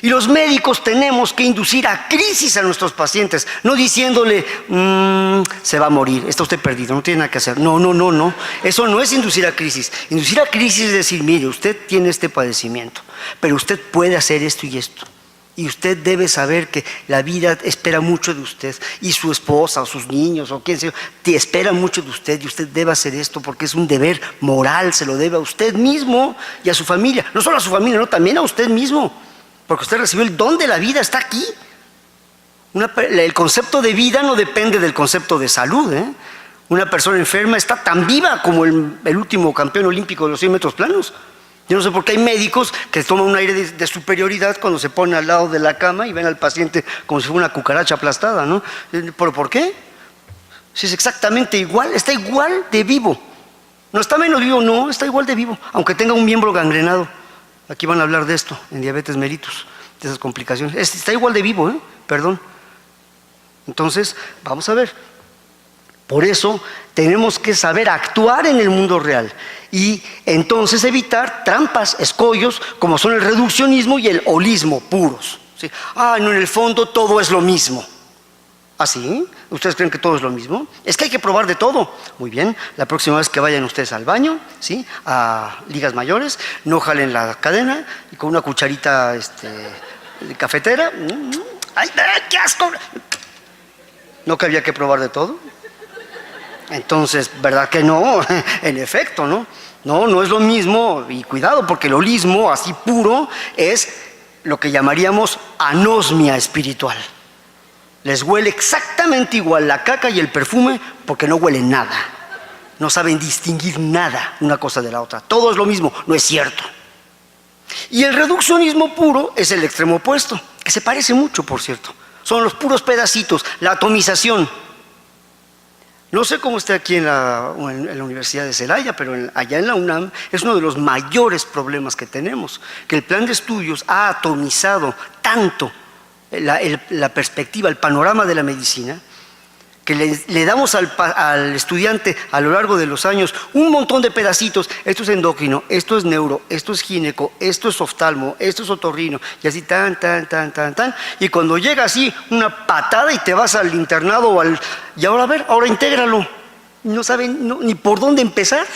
Y los médicos tenemos que inducir a crisis a nuestros pacientes, no diciéndole, se va a morir, está usted perdido, no tiene nada que hacer. No. Eso no es inducir a crisis. Inducir a crisis es decir, mire, usted tiene este padecimiento, pero usted puede hacer esto y esto. Y usted debe saber que la vida espera mucho de usted, y su esposa o sus niños o quien sea, te espera mucho de usted, y usted debe hacer esto porque es un deber moral, se lo debe a usted mismo y a su familia. No solo a su familia, no, también a usted mismo, porque usted recibió el don de la vida, está aquí. El concepto de vida no depende del concepto de salud, ¿eh? Una persona enferma está tan viva como el último campeón olímpico de los 100 metros planos. Yo no sé por qué hay médicos que toman un aire de superioridad cuando se ponen al lado de la cama y ven al paciente como si fuera una cucaracha aplastada, ¿no? ¿Pero por qué? Si es exactamente igual, está igual de vivo. No está menos vivo, no, está igual de vivo, aunque tenga un miembro gangrenado. Aquí van a hablar de esto, en diabetes mellitus, de esas complicaciones. Está igual de vivo, perdón. Entonces, vamos a ver. Por eso tenemos que saber actuar en el mundo real y entonces evitar trampas, escollos, como son el reduccionismo y el holismo puros. ¿Sí? No, en el fondo todo es lo mismo. ¿Sí? ¿Ustedes creen que todo es lo mismo? Es que hay que probar de todo. Muy bien, la próxima vez que vayan ustedes al baño, ¿sí?, a ligas mayores, no jalen la cadena y con una cucharita de cafetera. ¡Ay, qué asco! ¿No que había que probar de todo? Entonces, ¿verdad que no? En efecto, ¿no? No es lo mismo, y cuidado, porque el holismo así puro es lo que llamaríamos anosmia espiritual. Les huele exactamente igual la caca y el perfume porque no huelen nada. No saben distinguir nada una cosa de la otra. Todo es lo mismo, no es cierto. Y el reduccionismo puro es el extremo opuesto, que se parece mucho, por cierto. Son los puros pedacitos, la atomización. No sé cómo está aquí en la Universidad de Celaya, pero allá en la UNAM es uno de los mayores problemas que tenemos, que el plan de estudios ha atomizado tanto la perspectiva, el panorama de la medicina, que le damos al estudiante a lo largo de los años un montón de pedacitos. Esto es endocrino, esto es neuro, esto es gineco, esto es oftalmo, esto es otorrino, y así tan. Y cuando llega así una patada y te vas al internado y ahora a ver, ahora intégralo. No saben ni por dónde empezar.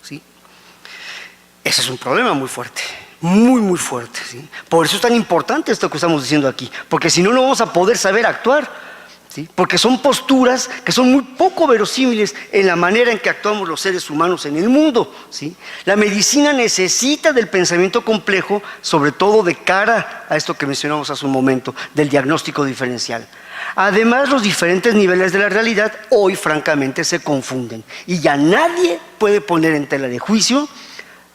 ¿Sí? Ese es un problema muy fuerte. Muy fuerte, ¿sí? Por eso es tan importante esto que estamos diciendo aquí, porque si no, no vamos a poder saber actuar. ¿Sí? Porque son posturas que son muy poco verosímiles en la manera en que actuamos los seres humanos en el mundo. ¿Sí? La medicina necesita del pensamiento complejo, sobre todo de cara a esto que mencionamos hace un momento, del diagnóstico diferencial. Además, los diferentes niveles de la realidad hoy francamente se confunden y ya nadie puede poner en tela de juicio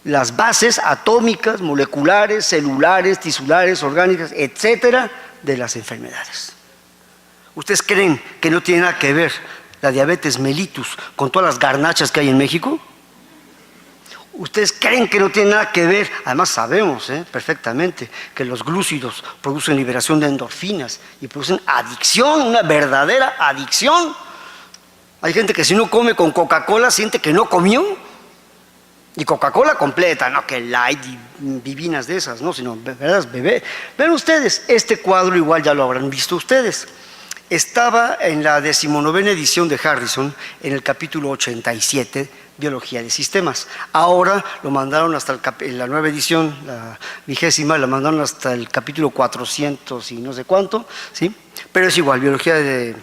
las bases atómicas, moleculares, celulares, tisulares, orgánicas, etcétera, de las enfermedades. ¿Ustedes creen que no tiene nada que ver la diabetes mellitus con todas las garnachas que hay en México? ¿Ustedes creen que no tiene nada que ver? Además sabemos perfectamente que los glúcidos producen liberación de endorfinas y producen adicción, una verdadera adicción. Hay gente que si no come con Coca-Cola siente que no comió. Y Coca-Cola completa, no que light y divinas de esas, no, sino verdaderas bebé. Ven ustedes, este cuadro igual ya lo habrán visto ustedes. Estaba en la 19ª edición de Harrison, en el capítulo 87, Biología de Sistemas. Ahora lo mandaron hasta en la nueva edición, la 20ª, la mandaron hasta el capítulo 400 y no sé cuánto, ¿sí? Pero es igual, Biología de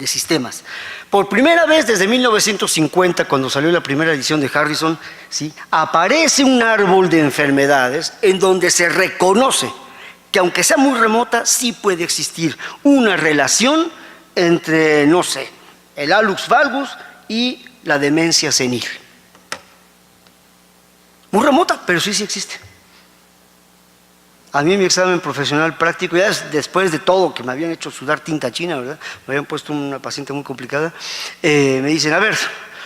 Sistemas. Por primera vez desde 1950, cuando salió la primera edición de Harrison, ¿sí?, aparece un árbol de enfermedades en donde se reconoce que, aunque sea muy remota, sí puede existir una relación entre, no sé, el hallux valgus y la demencia senil. Muy remota, pero sí existe. A mí en mi examen profesional práctico, ya después de todo, que me habían hecho sudar tinta china, ¿verdad? Me habían puesto una paciente muy complicada, me dicen, a ver,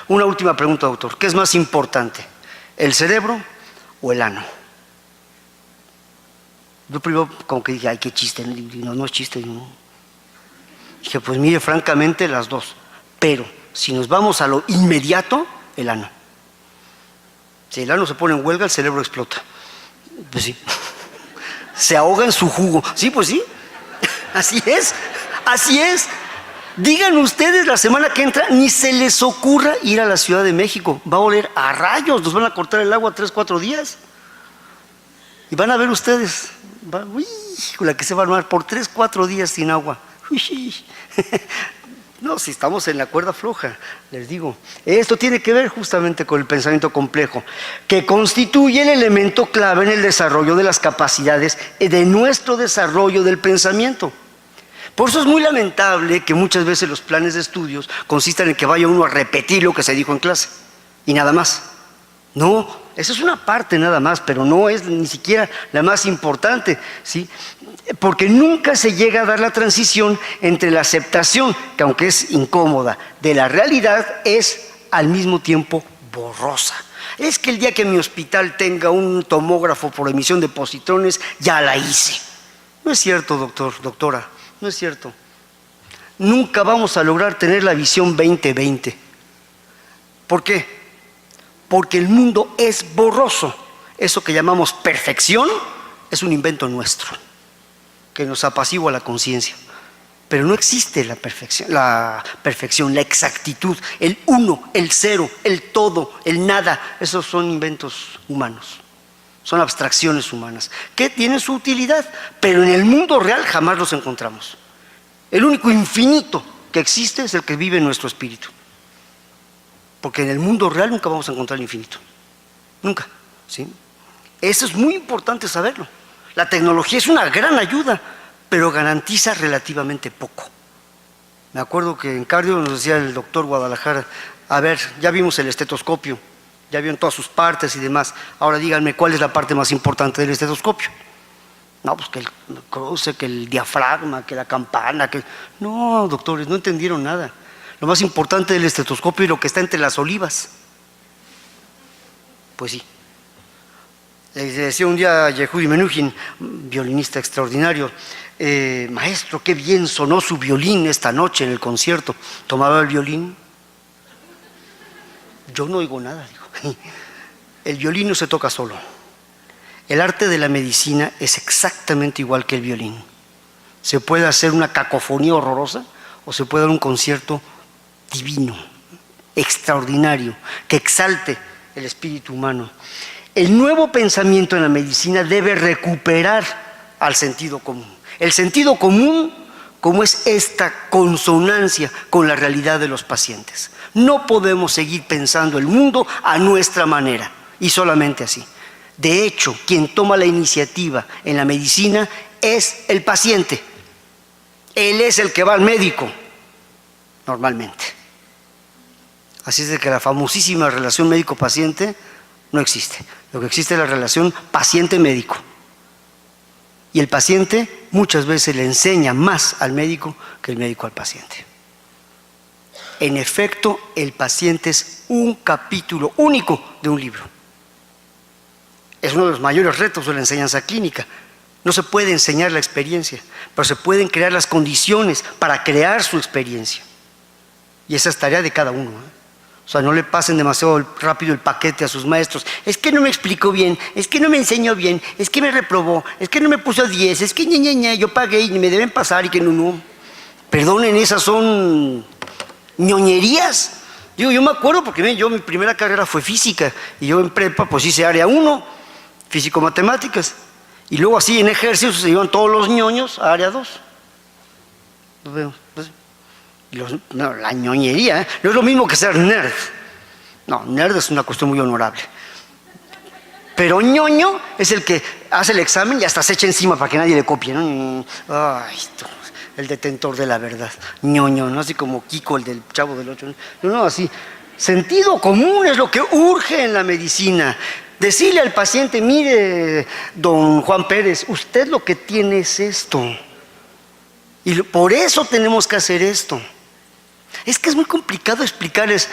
una última pregunta, doctor, ¿qué es más importante, el cerebro o el ano? Yo primero como que dije, ay, qué chiste, no es chiste. No. Dije, pues mire, francamente las dos, pero si nos vamos a lo inmediato, el ano. Si el ano se pone en huelga, el cerebro explota. Pues sí. Se ahoga en su jugo. Sí, pues sí. Así es. Así es. Digan ustedes la semana que entra, ni se les ocurra ir a la Ciudad de México. Va a oler a rayos. Nos van a cortar el agua 3-4 días. Y van a ver ustedes. Uy, la que se va a armar por 3-4 días sin agua. Uy. No, si estamos en la cuerda floja, les digo. Esto tiene que ver justamente con el pensamiento complejo, que constituye el elemento clave en el desarrollo de las capacidades de nuestro desarrollo del pensamiento. Por eso es muy lamentable que muchas veces los planes de estudios consistan en que vaya uno a repetir lo que se dijo en clase y nada más. No, esa es una parte nada más, pero no es ni siquiera la más importante, ¿sí? Porque nunca se llega a dar la transición entre la aceptación, que aunque es incómoda, de la realidad, es al mismo tiempo borrosa. Es que el día que mi hospital tenga un tomógrafo por emisión de positrones, ya la hice. No es cierto, doctor, doctora, no es cierto. Nunca vamos a lograr tener la visión 2020. ¿Por qué? Porque el mundo es borroso. Eso que llamamos perfección es un invento nuestro, que nos apacigua la conciencia. Pero no existe la perfección, la exactitud, el uno, el cero, el todo, el nada. Esos son inventos humanos, son abstracciones humanas, que tienen su utilidad, pero en el mundo real jamás los encontramos. El único infinito que existe es el que vive en nuestro espíritu. Porque en el mundo real nunca vamos a encontrar el infinito. Nunca, ¿sí? Eso es muy importante saberlo. La tecnología es una gran ayuda, pero garantiza relativamente poco. Me acuerdo que en cardio nos decía el doctor Guadalajara, a ver, ya vimos el estetoscopio, ya vieron todas sus partes y demás, ahora díganme cuál es la parte más importante del estetoscopio. No, pues que el cruce, que el diafragma, que la campana, que... No, doctores, no entendieron nada. Lo más importante del estetoscopio es lo que está entre las olivas. Pues sí. Le decía un día a Yehudi Menuhin, violinista extraordinario, maestro, qué bien sonó su violín esta noche en el concierto. ¿Tomaba el violín? Yo no oigo nada, dijo. El violín no se toca solo. El arte de la medicina es exactamente igual que el violín. Se puede hacer una cacofonía horrorosa o se puede dar un concierto divino, extraordinario, que exalte el espíritu humano. El nuevo pensamiento en la medicina debe recuperar al sentido común. El sentido común, como es esta consonancia con la realidad de los pacientes. No podemos seguir pensando el mundo a nuestra manera y solamente así. De hecho, quien toma la iniciativa en la medicina es el paciente. Él es el que va al médico, normalmente. Así es de que la famosísima relación médico-paciente no existe. Lo que existe es la relación paciente-médico. Y el paciente muchas veces le enseña más al médico que el médico al paciente. En efecto, el paciente es un capítulo único de un libro. Es uno de los mayores retos de la enseñanza clínica. No se puede enseñar la experiencia, pero se pueden crear las condiciones para crear su experiencia. Y esa es tarea de cada uno, ¿eh? O O sea, no le pasen demasiado rápido el paquete a sus maestros. Es que no me explicó bien, es que no me enseñó bien, es que me reprobó, es que no me puso 10, es que yo pagué y me deben pasar y que no. Perdonen, esas son ñoñerías. Digo, yo me acuerdo porque mi primera carrera fue física y yo en prepa pues hice área 1, físico-matemáticas. Y luego así en ejercicios se iban todos los ñoños a área 2. Lo veo. No, la ñoñería, no es lo mismo que ser nerd. No, nerd es una cuestión muy honorable. Pero ñoño es el que hace el examen y hasta se echa encima para que nadie le copie, ¿no? Ay, el detentor de la verdad. ñoño, ¿no? Así como Kiko, el del Chavo del Ocho. No, así. Sentido común es lo que urge en la medicina. Decirle al paciente, mire, don Juan Pérez, usted lo que tiene es esto. Y por eso tenemos que hacer esto. Es que es muy complicado explicarles.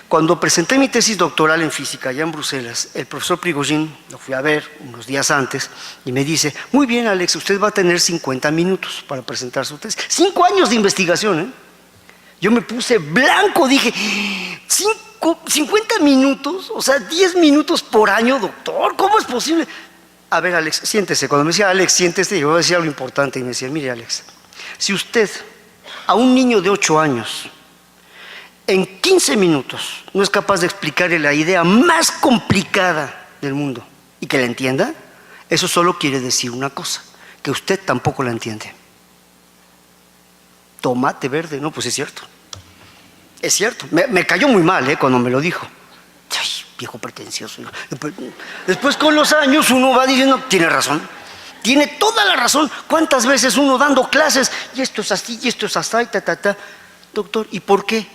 Cuando presenté mi tesis doctoral en física allá en Bruselas, el profesor Prigogine lo fui a ver unos días antes y me dice, muy bien Alex, usted va a tener 50 minutos para presentar su tesis. 5 años de investigación, ¿eh? Yo me puse blanco, dije, 50 minutos, o sea, 10 minutos por año, doctor, ¿cómo es posible? A ver, Alex, siéntese. Cuando me decía, Alex, siéntese, yo decía algo importante y me decía, mire, Alex, si usted a un niño de 8 años en 15 minutos no es capaz de explicarle la idea más complicada del mundo y que la entienda, eso solo quiere decir una cosa, que usted tampoco la entiende. Tomate verde, no, pues es cierto. Es cierto, me cayó muy mal cuando me lo dijo. Ay, viejo pretencioso. Después con los años uno va diciendo, tiene razón, tiene toda la razón. ¿Cuántas veces uno dando clases, y esto es así, y esto es así, Doctor, ¿y por qué?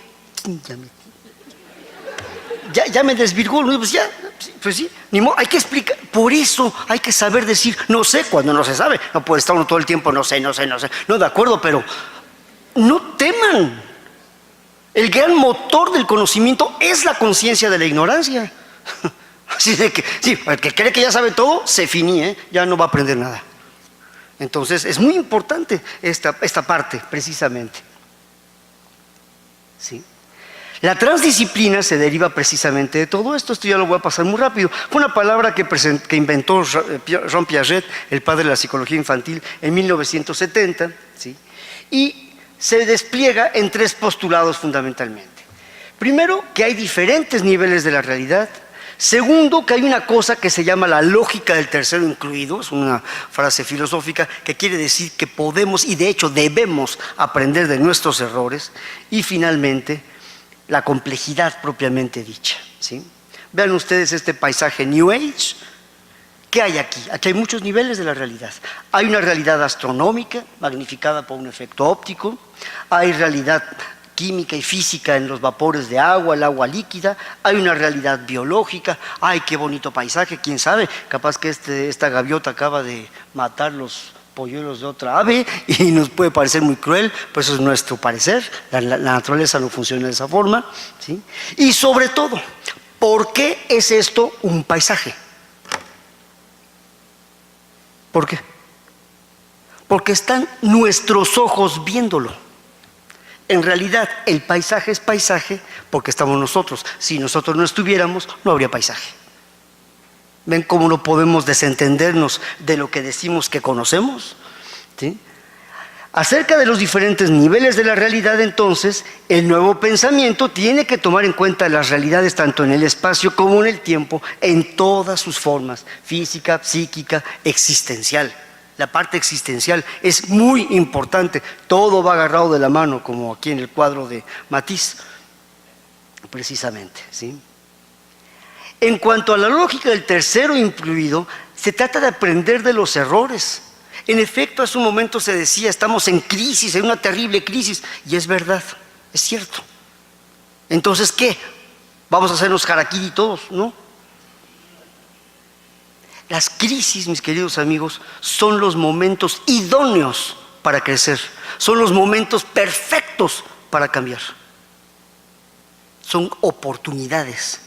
Ya me desvirgó, pues sí, ni modo, hay que explicar. Por eso hay que saber decir, no sé, cuando no se sabe. No puede estar uno todo el tiempo, no sé. No, de acuerdo, pero no teman. El gran motor del conocimiento es la conciencia de la ignorancia. Así de que, sí, el que cree que ya sabe todo, se finí, ya no va a aprender nada. Entonces, es muy importante esta parte, precisamente. ¿Sí? La transdisciplina se deriva precisamente de todo esto. Esto ya lo voy a pasar muy rápido. Fue una palabra que inventó Jean Piaget, el padre de la psicología infantil, en 1970, ¿sí? Y se despliega en 3 postulados fundamentalmente. Primero, que hay diferentes niveles de la realidad. Segundo, que hay una cosa que se llama la lógica del tercero incluido, es una frase filosófica que quiere decir que podemos y de hecho debemos aprender de nuestros errores. Y finalmente, la complejidad propiamente dicha, ¿sí? Vean ustedes este paisaje New Age. ¿Qué hay aquí? Aquí hay muchos niveles de la realidad. Hay una realidad astronómica, magnificada por un efecto óptico. Hay realidad química y física en los vapores de agua, el agua líquida. Hay una realidad biológica. ¡Ay, qué bonito paisaje! ¿Quién sabe? Capaz que esta gaviota acaba de matar los polluelos de otra ave y nos puede parecer muy cruel, pero eso es nuestro parecer. La naturaleza no funciona de esa forma, ¿sí? Y sobre todo, ¿por qué es esto un paisaje? ¿Por qué? Porque están nuestros ojos viéndolo. En realidad, el paisaje es paisaje porque estamos nosotros. Si nosotros no estuviéramos, no habría paisaje. ¿Ven cómo no podemos desentendernos de lo que decimos que conocemos? ¿Sí? Acerca de los diferentes niveles de la realidad, entonces, el nuevo pensamiento tiene que tomar en cuenta las realidades tanto en el espacio como en el tiempo, en todas sus formas, física, psíquica, existencial. La parte existencial es muy importante, todo va agarrado de la mano, como aquí en el cuadro de Matisse, precisamente, ¿sí? En cuanto a la lógica del tercero incluido, se trata de aprender de los errores. En efecto, hace un momento se decía, estamos en crisis, en una terrible crisis, y es verdad, es cierto. Entonces, ¿qué? ¿Vamos a hacernos harakiri todos? ¿No? Las crisis, mis queridos amigos, son los momentos idóneos para crecer, son los momentos perfectos para cambiar. Son oportunidades.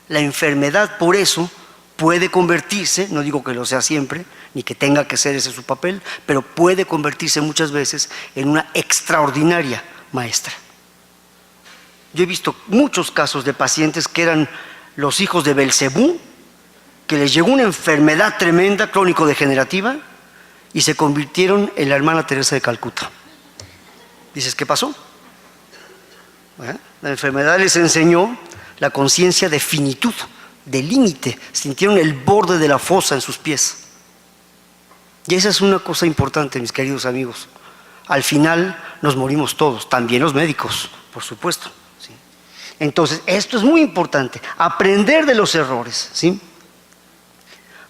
La enfermedad, por eso, puede convertirse, no digo que lo sea siempre, ni que tenga que ser ese su papel, pero puede convertirse muchas veces en una extraordinaria maestra. Yo he visto muchos casos de pacientes que eran los hijos de Belcebú, que les llegó una enfermedad tremenda, crónico-degenerativa, y se convirtieron en la hermana Teresa de Calcuta. Dices, ¿qué pasó? Bueno, la enfermedad les enseñó la conciencia de finitud, de límite. Sintieron el borde de la fosa en sus pies. Y esa es una cosa importante, mis queridos amigos. Al final nos morimos todos, también los médicos, por supuesto, ¿sí? Entonces, esto es muy importante, aprender de los errores, ¿sí?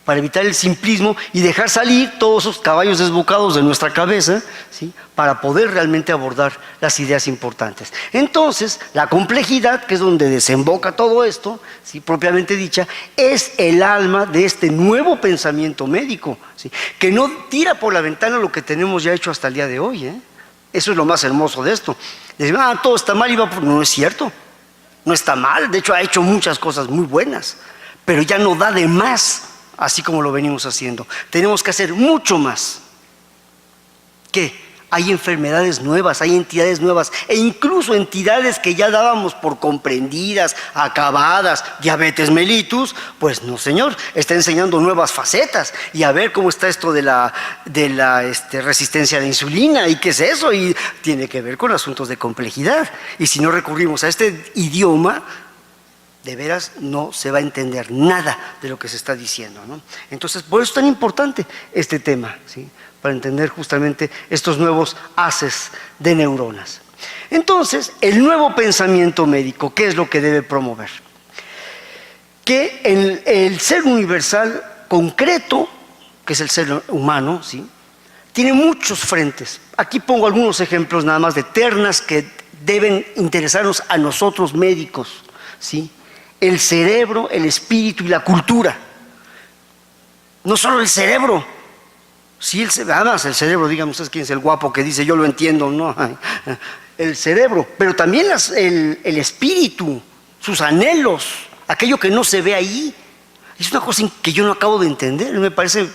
Para evitar el simplismo y dejar salir todos esos caballos desbocados de nuestra cabeza, ¿sí? Para poder realmente abordar las ideas importantes. Entonces, la complejidad, que es donde desemboca todo esto, ¿sí? Propiamente dicha, es el alma de este nuevo pensamiento médico, ¿sí? Que no tira por la ventana lo que tenemos ya hecho hasta el día de hoy, ¿eh? Eso es lo más hermoso de esto. Decir, todo está mal y va por... No es cierto, no está mal, de hecho ha hecho muchas cosas muy buenas, pero ya no da de más. Así como lo venimos haciendo. Tenemos que hacer mucho más. ¿Qué? Hay enfermedades nuevas, hay entidades nuevas e incluso entidades que ya dábamos por comprendidas, acabadas, diabetes mellitus, pues no señor, está enseñando nuevas facetas y a ver cómo está esto de la resistencia a la insulina y qué es eso, y tiene que ver con asuntos de complejidad. Y si no recurrimos a este idioma, de veras no se va a entender nada de lo que se está diciendo, ¿no? Entonces, por eso es tan importante este tema, ¿sí? Para entender justamente estos nuevos haces de neuronas. Entonces, el nuevo pensamiento médico, ¿qué es lo que debe promover? Que el ser universal concreto, que es el ser humano, ¿sí? Tiene muchos frentes. Aquí pongo algunos ejemplos nada más de ternas que deben interesarnos a nosotros médicos, ¿sí? El cerebro, el espíritu y la cultura. No solo el cerebro. Sí, además el cerebro, díganme ustedes quién es el guapo que dice yo lo entiendo, no. El cerebro, pero también el espíritu, sus anhelos, aquello que no se ve ahí. Es una cosa que yo no acabo de entender, me parece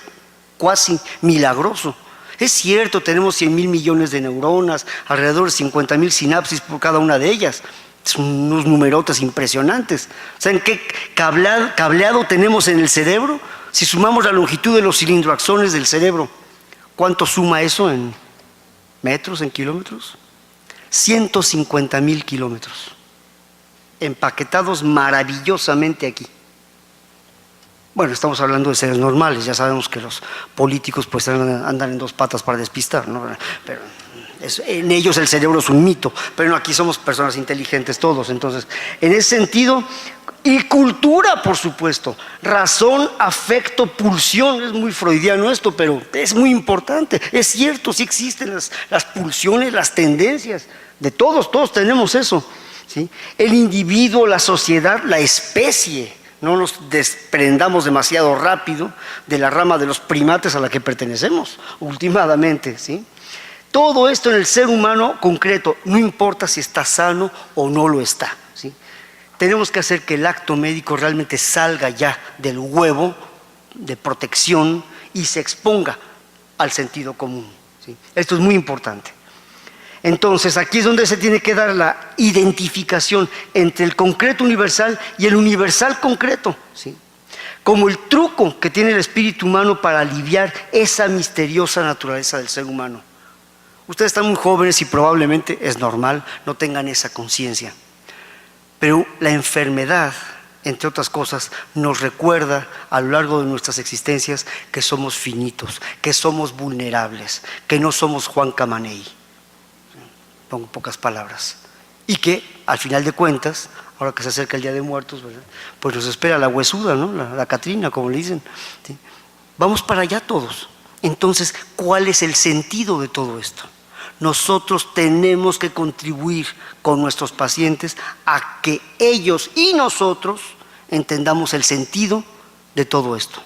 cuasi milagroso. Es cierto, tenemos 100,000 millones de neuronas, alrededor de 50,000 sinapsis por cada una de ellas. Son unos numerotes impresionantes. ¿Saben qué cableado tenemos en el cerebro? Si sumamos la longitud de los cilindroaxones del cerebro, ¿cuánto suma eso en metros, en kilómetros? 150,000 kilómetros, empaquetados maravillosamente aquí. Bueno, estamos hablando de seres normales, ya sabemos que los políticos pues andan en dos patas para despistar, ¿no? Pero en ellos el cerebro es un mito, pero aquí somos personas inteligentes todos. Entonces, en ese sentido, y cultura, por supuesto, razón, afecto, pulsión, es muy freudiano esto, pero es muy importante. Es cierto, sí existen las pulsiones, las tendencias, de todos tenemos eso, ¿sí? El individuo, la sociedad, la especie. No nos desprendamos demasiado rápido de la rama de los primates a la que pertenecemos, últimamente, ¿sí? Todo esto en el ser humano concreto, no importa si está sano o no lo está, ¿sí? Tenemos que hacer que el acto médico realmente salga ya del huevo de protección y se exponga al sentido común, ¿sí? Esto es muy importante. Entonces, aquí es donde se tiene que dar la identificación entre el concreto universal y el universal concreto, ¿sí? Como el truco que tiene el espíritu humano para aliviar esa misteriosa naturaleza del ser humano. Ustedes están muy jóvenes y probablemente es normal, no tengan esa conciencia. Pero la enfermedad, entre otras cosas, nos recuerda a lo largo de nuestras existencias que somos finitos, que somos vulnerables, que no somos Juan Camaney. Pongo pocas palabras. Y que, al final de cuentas, ahora que se acerca el Día de Muertos, ¿verdad?, pues nos espera la huesuda, ¿no? La Catrina, como le dicen, ¿sí? Vamos para allá todos. Entonces, ¿cuál es el sentido de todo esto? Nosotros tenemos que contribuir con nuestros pacientes a que ellos y nosotros entendamos el sentido de todo esto.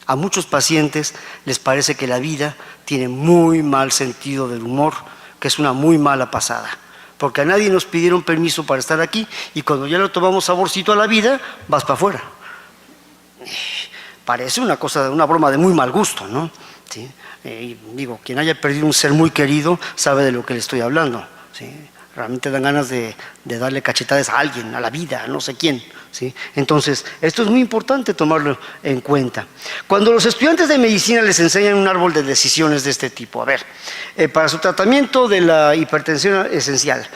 A muchos pacientes les parece que la vida tiene muy mal sentido del humor, que es una muy mala pasada, porque a nadie nos pidieron permiso para estar aquí y cuando ya le tomamos saborcito a la vida, vas para afuera. Parece una broma de muy mal gusto, ¿no? ¿Sí? Digo, quien haya perdido un ser muy querido sabe de lo que le estoy hablando, ¿sí? realmente dan ganas de darle cachetadas a alguien, a la vida, a no sé quién, ¿sí? Entonces, esto es muy importante tomarlo en cuenta. Cuando los estudiantes de medicina les enseñan un árbol de decisiones de este tipo, a ver, para su tratamiento de la hipertensión esencial,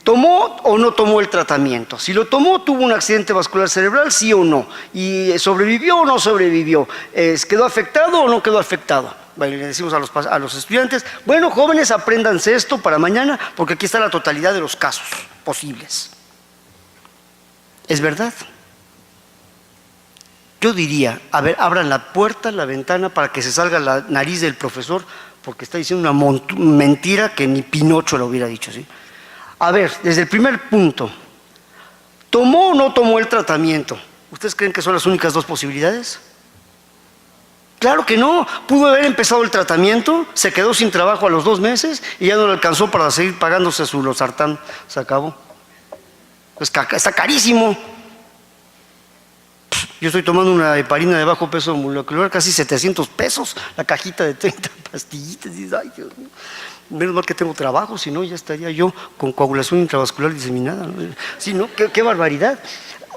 ¿tomó o no tomó el tratamiento? Si lo tomó, ¿tuvo un accidente vascular cerebral, sí o no? ¿Y sobrevivió o no sobrevivió? ¿Quedó afectado o no quedó afectado? Bueno, le decimos a los estudiantes, bueno, jóvenes, apréndanse esto para mañana, porque aquí está la totalidad de los casos posibles. ¿Es verdad? Yo diría, a ver, abran la puerta, la ventana, para que se salga la nariz del profesor, porque está diciendo una mentira que ni Pinocho lo hubiera dicho, ¿sí? A ver, desde el primer punto, ¿tomó o no tomó el tratamiento? ¿Ustedes creen que son las únicas dos posibilidades? Claro que no, pudo haber empezado el tratamiento, se quedó sin trabajo a los 2 meses y ya no le alcanzó para seguir pagándose su losartán, se acabó. Está carísimo. Yo estoy tomando una heparina de bajo peso molecular, casi 700 pesos, la cajita de 30 pastillitas. Y dices, ay, Dios mío, menos mal que tengo trabajo, si no ya estaría yo con coagulación intravascular diseminada, ¿no? Sí, ¿no? Qué barbaridad.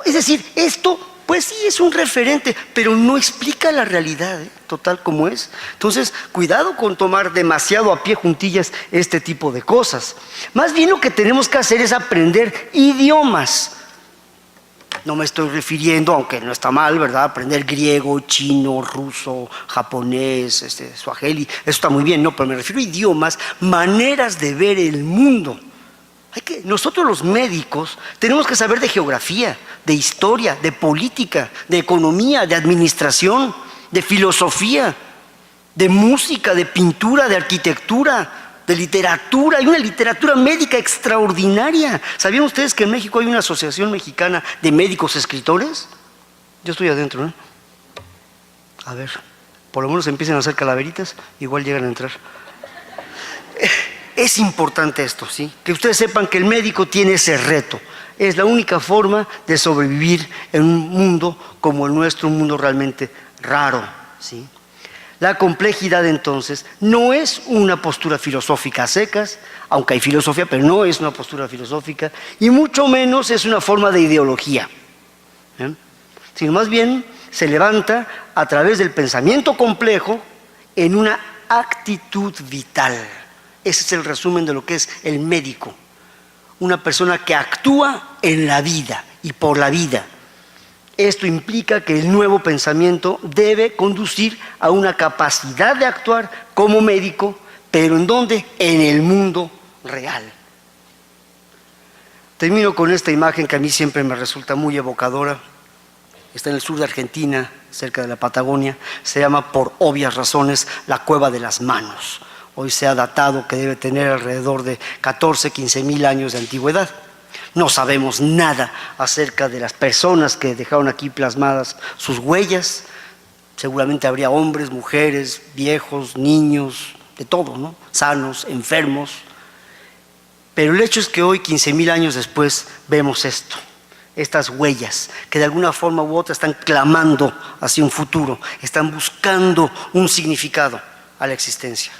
Es decir, esto pues sí es un referente, pero no explica la realidad, total como es. Entonces, cuidado con tomar demasiado a pie juntillas este tipo de cosas. Más bien lo que tenemos que hacer es aprender idiomas. No me estoy refiriendo, aunque no está mal, ¿verdad? Aprender griego, chino, ruso, japonés, suajeli, eso está muy bien, ¿no? Pero me refiero a idiomas, maneras de ver el mundo. Nosotros los médicos tenemos que saber de geografía, de historia, de política, de economía, de administración, de filosofía, de música, de pintura, de arquitectura, de literatura. Hay una literatura médica extraordinaria. ¿Sabían ustedes que en México hay una asociación mexicana de médicos escritores? Yo estoy adentro, ¿no? A ver, por lo menos empiecen a hacer calaveritas, igual llegan a entrar. Es importante esto, ¿sí? Que ustedes sepan que el médico tiene ese reto. Es la única forma de sobrevivir en un mundo como el nuestro, un mundo realmente raro, ¿sí? La complejidad, entonces, no es una postura filosófica a secas, aunque hay filosofía, pero no es una postura filosófica, y mucho menos es una forma de ideología, ¿eh? Sino más bien se levanta a través del pensamiento complejo en una actitud vital. Ese es el resumen de lo que es el médico. Una persona que actúa en la vida y por la vida. Esto implica que el nuevo pensamiento debe conducir a una capacidad de actuar como médico, pero ¿en dónde? En el mundo real. Termino con esta imagen que a mí siempre me resulta muy evocadora. Está en el sur de Argentina, cerca de la Patagonia. Se llama, por obvias razones, la Cueva de las Manos. Hoy se ha datado que debe tener alrededor de 14, 15 mil años de antigüedad. No sabemos nada acerca de las personas que dejaron aquí plasmadas sus huellas. Seguramente habría hombres, mujeres, viejos, niños, de todo, ¿no? Sanos, enfermos. Pero el hecho es que hoy, 15 mil años después, vemos esto. Estas huellas que de alguna forma u otra están clamando hacia un futuro, están buscando un significado a la existencia.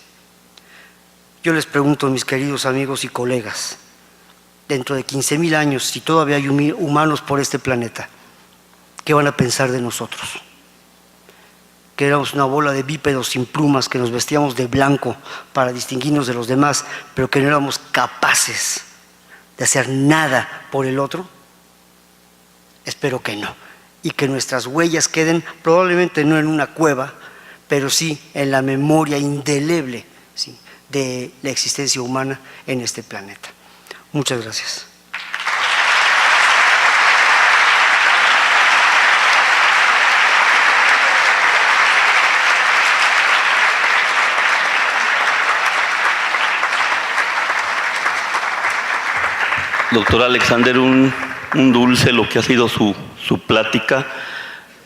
Yo les pregunto, mis queridos amigos y colegas, dentro de 15 mil años, si todavía hay humanos por este planeta, ¿qué van a pensar de nosotros? Que éramos una bola de bípedos sin plumas, que nos vestíamos de blanco para distinguirnos de los demás, pero que no éramos capaces de hacer nada por el otro. Espero que no. Y que nuestras huellas queden probablemente no en una cueva, pero sí en la memoria indeleble, ¿sí?, de la existencia humana en este planeta. Muchas gracias.
Doctor Alexander, un dulce lo que ha sido su plática,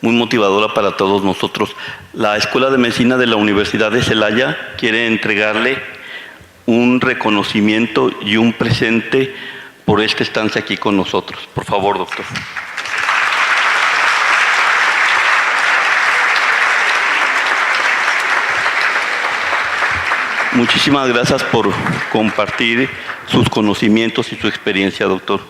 muy motivadora para todos nosotros. La Escuela de Medicina de la Universidad de Celaya quiere entregarle un reconocimiento y un presente por esta estancia aquí con nosotros. Por favor, doctor. Muchísimas gracias por compartir sus conocimientos y su experiencia, doctor.